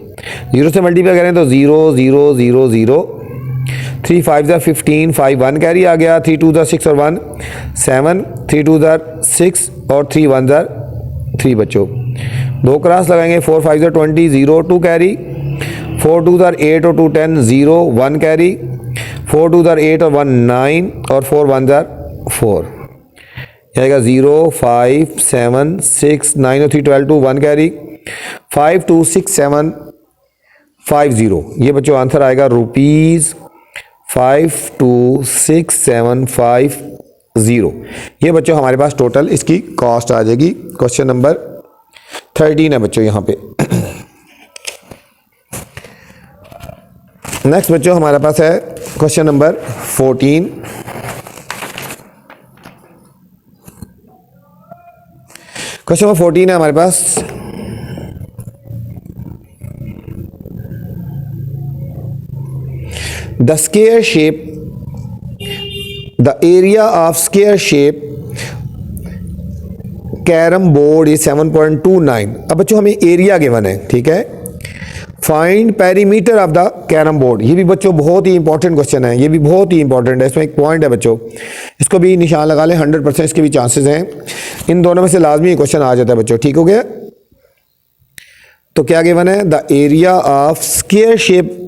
0 से मल्टीप्लाई करें तो 0 0 0 0, 3 5 15, 5 1 कैरी आ गया, 3 2 6 और 1 7, 3 2 6 और 3 1 3 बच्चों। 2 क्रॉस लगाएंगे, 4 5 20, 0 2 कैरी, 4 2 8 और 2 10, 0 1 कैरी, 4 2 8 और 1 9 और 4 1 4, आएगा 0 5 7 6 9 और 3 12 2 1 कैरी, 5 2 6 7 5 0। ये बच्चों आंसर आएगा ₹52675 ये बच्चों हमारे पास टोटल इसकी कॉस्ट आ जाएगी। क्वेश्चन नंबर 13 है बच्चों यहाँ पे। नेक्स्ट बच्चों हमारे पास है क्वेश्चन नंबर 14। क्वेश्चन नंबर 14 है हमारे पास, the square shape, the area of square shape carrom board is 7.29। अब बच्चों हमें एरिया गिवन है, ठीक है। Find perimeter of the carrom board, ये भी बच्चों बहुत ही इंपॉर्टेंट क्वेश्चन है, ये भी बहुत ही इंपॉर्टेंट है। इसमें एक पॉइंट है बच्चों, इसको भी निशान लगा लें, 100% इसके भी चांसेस हैं। इन दोनों में से लाजमी क्वेश्चन आ जाता है बच्चों, ठीक हो गया। तो क्या गिवन है, the area of square shape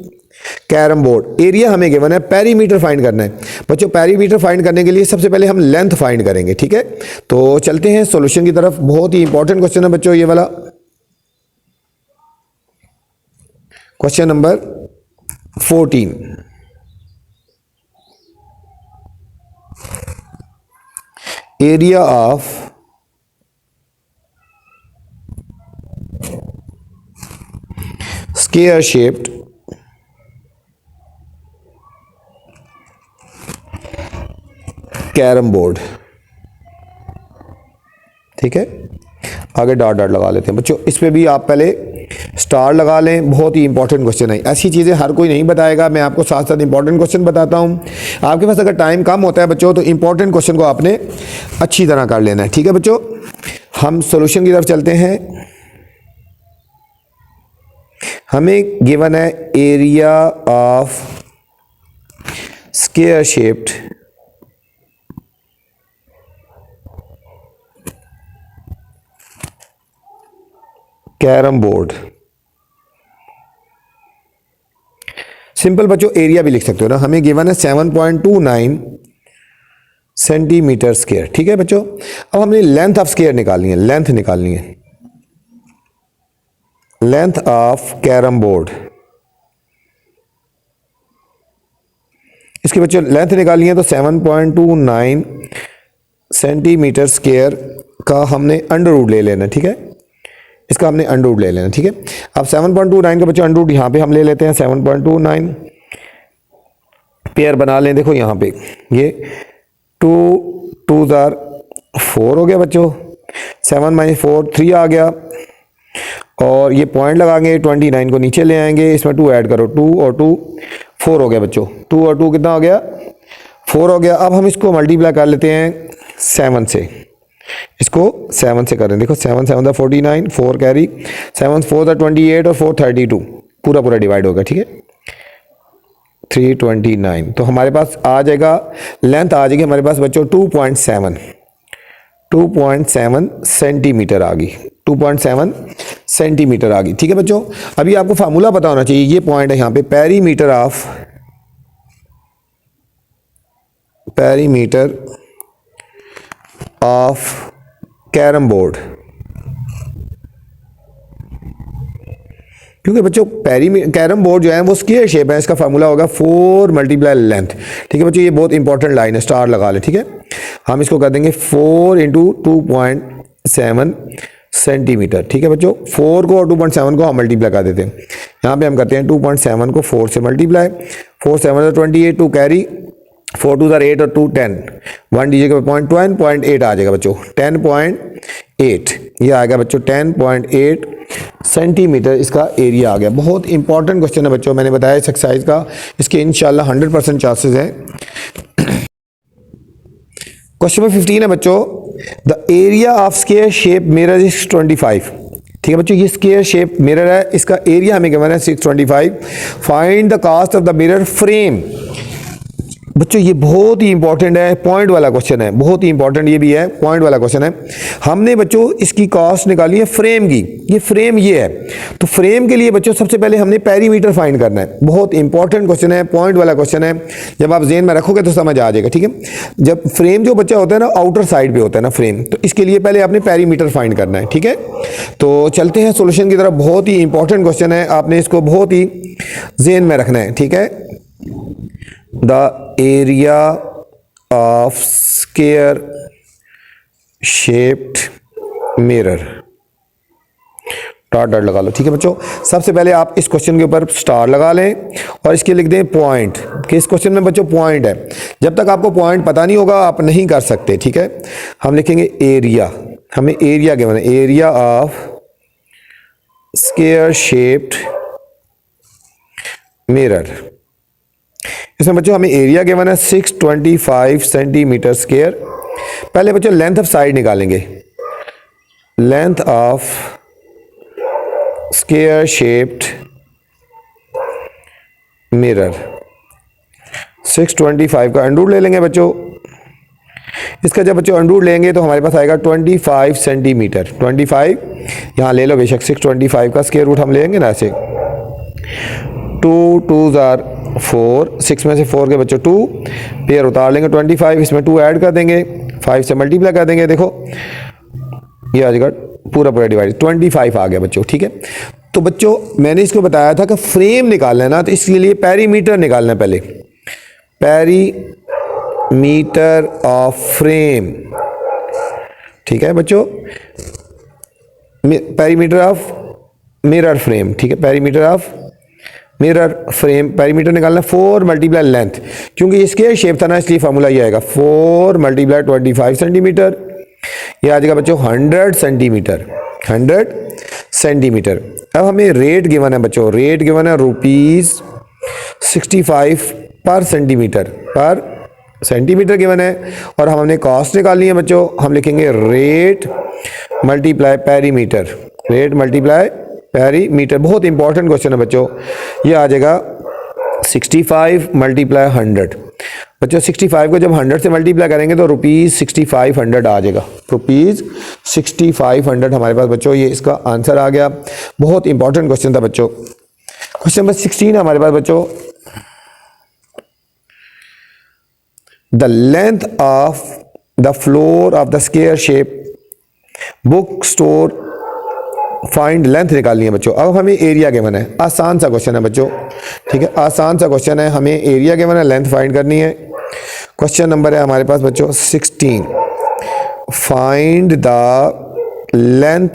carrom board, area हमें गिवन है, पेरीमीटर फाइंड करना है बच्चों। पेरीमीटर फाइंड करने के लिए सबसे पहले हम लेंथ फाइंड करेंगे, ठीक है। तो चलते हैं सॉल्यूशन की तरफ, बहुत ही इंपॉर्टेंट क्वेश्चन है बच्चों ये वाला। Question number 14, area of square shaped carrom board, ठीक है। आगे डॉट डॉट लगा लेते हैं बच्चों, इस पे भी आप पहले स्टार लगा लें, बहुत ही इंपॉर्टेंट क्वेश्चन है। ऐसी चीज़ें हर कोई नहीं बताएगा, मैं आपको साथ साथ इंपॉर्टेंट क्वेश्चन बताता हूं। आपके पास अगर टाइम कम होता है बच्चों, तो इंपॉर्टेंट क्वेश्चन को आपने अच्छी तरह कर लेना है, ठीक है बच्चों। हम सॉल्यूशन की तरफ चलते हैं। हमें गिवन है area of square shaped carrom board. Simple बच्चों एरिया भी लिख सकते हो ना, हमें गिवन है 7.29 सेंटीमीटर स्क्वायर, ठीक है बच्चों। अब हमने लेंथ ऑफ स्क्वायर निकालनी है, लेंथ निकालनी है, लेंथ ऑफ कैरम बोर्ड। इसकी बच्चों लेंथ निकालनी है, तो 7.29 सेंटीमीटर स्क्वायर का हमने अंडर रूट ले लेना, ठीक है। इसका हमने अंडर रूट ले लेना, ठीक है। अब 7.29 का बच्चों अंडर रूट यहाँ पे हम ले लेते हैं, 7.29 पेयर बना लें। देखो यहाँ पे ये 2 जार 4 हो गया बच्चों, 7 - 4 3 आ गया, और ये पॉइंट लगाएंगे, 29 को नीचे ले आएंगे, इसमें 2 ऐड करो, 2 और 2 4 हो गया बच्चों, 2 और 2 कितना हो गया, 4 हो गया। अब हम इसको मल्टीप्लाई कर लेते हैं 7 से, इसको 7 से करें। देखो 7 7 49, 4 कैरी, 7 4 28 और 4 32, पूरा पूरा डिवाइड होगा, ठीक है। 329, तो हमारे पास आ जाएगा लेंथ, आ जाएगी हमारे पास बच्चों 2.7 सेंटीमीटर आ गई, 2.7 सेंटीमीटर आ गई, ठीक है बच्चों। अभी आपको फार्मूला पता होना चाहिए, ये पॉइंट है यहाँ पे, पेरीमीटर ऑफ कैरम बोर्ड। क्योंकि बच्चों कैरम बोर्ड जो है वो स्क्वायर शेप है, इसका फार्मूला होगा 4 × लेंथ, ठीक है बच्चों। ये बहुत इंपॉर्टेंट लाइन है, स्टार लगा ले, ठीक है। हम इसको कर देंगे 4 × 2.7 सेंटीमीटर, ठीक है बच्चों। 4 को और 2.7 को हम मल्टीप्लाई कर देते हैं, यहाँ पे हम करते हैं 2.7 को 4 से मल्टीप्लाई, 4 7 28, 2 कैरी, 4 2 8 और 2 10, 1 दीजिए 0.8 आ जाएगा बच्चों, 10.8 ये आएगा बच्चों, 10.8 सेंटीमीटर इसका एरिया आ गया। बहुत इंपॉर्टेंट क्वेश्चन है बच्चों, मैंने बताया इस एक्सरसाइज का, इसके इंशाल्लाह 100% चांसेस हैं। क्वेश्चन नंबर 15 है बच्चों, the area of square shape mirror is 25, ठीक है बच्चों। ये स्क्वायर शेप मिरर है, इसका एरिया हमें गिवन है 625। Find the cost of the mirror frame. बच्चों ये बहुत ही इंपॉर्टेंट है, पॉइंट वाला क्वेश्चन है, बहुत ही इंपॉर्टेंट ये भी है, पॉइंट वाला क्वेश्चन है। हमने बच्चों इसकी कॉस्ट निकाली है फ्रेम की, ये फ्रेम ये है। तो फ्रेम के लिए बच्चों सबसे पहले हमने पेरीमीटर फाइंड करना है, बहुत इंपॉर्टेंट क्वेश्चन है, पॉइंट वाला क्वेश्चन है। जब आप जेन में रखोगे तो समझ आ जाएगा, ठीक है। जब फ्रेम जो बच्चा होता है ना, आउटर साइड पे होता है ना फ्रेम, तो इसके लिए पहले आपने पेरीमीटर फाइंड करना है, ठीक है। तो चलते हैं सोल्यूशन की तरफ, बहुत ही इंपॉर्टेंट क्वेश्चन है, आपने इसको बहुत ही जेन में रखना है, ठीक है। The area of square shaped mirror, dot dot लगा लो, ठीक है बच्चों। सबसे पहले आप इस क्वेश्चन के ऊपर स्टार लगा लें और इसके लिख दें पॉइंट, कि इस क्वेश्चन में बच्चों पॉइंट है। जब तक आपको पॉइंट पता नहीं होगा आप नहीं कर सकते, ठीक है। हम लिखेंगे एरिया, हमें एरिया गिवन है, area of square shaped mirror. इसमें बच्चों हमें एरिया गिवन है 625 सेंटीमीटर स्क्वायर। पहले बच्चों लेंथ ऑफ साइड निकालेंगे, length of square shaped mirror 625 का अंडर रूट ले लेंगे बच्चों। इसका जब बच्चों अंडर रूट लेंगे तो हमारे पास आएगा 25 सेंटीमीटर। 25 यहाँ ले लो बेशक, 625 का स्क्वायर रूट हम लेंगे ना ऐसे। 2 2 जार 4, 6 में से 4 के बच्चों 2 पेयर उतार लेंगे 25, इसमें 2 ऐड कर देंगे, 5 से मल्टीप्लाई कर देंगे। देखो ये आ जाएगा पूरा पूरा डिवाइड, 25 आ गया बच्चों। ठीक है, तो बच्चों मैंने इसको बताया था कि फ्रेम निकालना है ना, तो इसके लिए पेरीमीटर निकालना है पहले, पेरीमीटर ऑफ फ्रेम। ठीक है बच्चों, पेरीमीटर ऑफ मिरर फ्रेम। ठीक है, perimeter of mirror frame, perimeter निकालना 4 मल्टीप्लाई लेंथ, क्योंकि ये स्क्वायर शेप था ना इसलिए फार्मूला ये आएगा 4 मल्टीप्लाई 25 सेंटीमीटर, ये आ जाएगा बच्चों 100 सेंटीमीटर। 100 सेंटीमीटर। अब हमें रेट गिवन है बच्चों, रेट गिवन है ₹65 पर सेंटीमीटर गिवन है, और हमने कॉस्ट निकालनी है बच्चों। हम लिखेंगे rate multiply perimeter, rate multiply perimeter. बहुत इंपॉर्टेंट क्वेश्चन है बच्चों, ये आ जाएगा 65 मल्टीप्लाई 100। बच्चों 65 को जब 100 से मल्टीप्लाई करेंगे तो ₹6500 आ जाएगा, ₹6500 हमारे पास बच्चों, ये इसका आंसर आ गया। बहुत इंपॉर्टेंट क्वेश्चन था बच्चों। क्वेश्चन नंबर 16 हमारे पास बच्चों, the length of the floor of the square shape book store, find length निकालनी है बच्चों। अब हमें एरिया गिवन है, आसान सा क्वेश्चन है बच्चों। ठीक है, आसान सा क्वेश्चन है, हमें एरिया गिवन है, लेंथ फाइंड करनी है। क्वेश्चन नंबर है हमारे पास बच्चों 16, find the length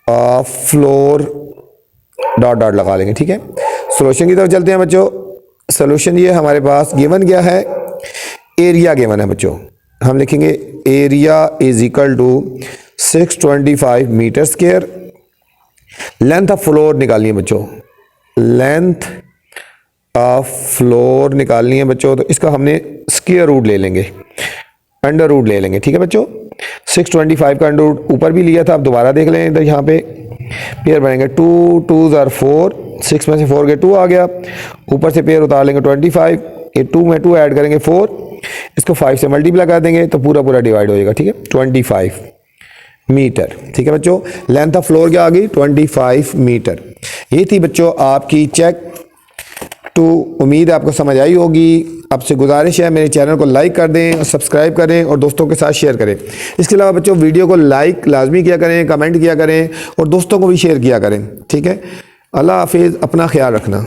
of floor, dot dot लगा लेंगे। ठीक है, सोल्यूशन की तरफ चलते हैं बच्चों। सोल्यूशन ये हमारे पास गिवन गया है, एरिया गिवन है बच्चों। हम लिखेंगे area is equal to 625 metre square. Length of floor निकालनी है बच्चों, लेंथ ऑफ फ्लोर निकालनी है बच्चों, तो इसका हमने स्क्वायर रूट ले लेंगे, अंडर रूट ले लेंगे। ठीक है बच्चों, 625 का अंडर रूट ऊपर भी लिया था, अब दोबारा देख लें इधर, यहाँ पे पेयर बनेंगे 2 2 जार 4, 6 में से 4 के 2 आ गया, ऊपर से पेयर उतार लेंगे 25, ये 2 में 2 ऐड करेंगे 4, इसको 5 से मल्टीप्लाई कर देंगे तो पूरा पूरा डिवाइड हो जाएगा। ठीक है, 25 मीटर। ठीक है बच्चों, लेंथ ऑफ फ्लोर क्या आ गई 25 मीटर। ये थी बच्चों आपकी चेक टू। उम्मीद है आपको समझ आई होगी। आपसे गुजारिश है मेरे चैनल को लाइक कर दें और सब्सक्राइब करें और दोस्तों के साथ शेयर करें। इसके अलावा बच्चों वीडियो को लाइक लाजमी किया करें, कमेंट किया करें और दोस्तों को भी शेयर किया करें। ठीक है, अल्लाह हाफिज़, अपना ख्याल रखना।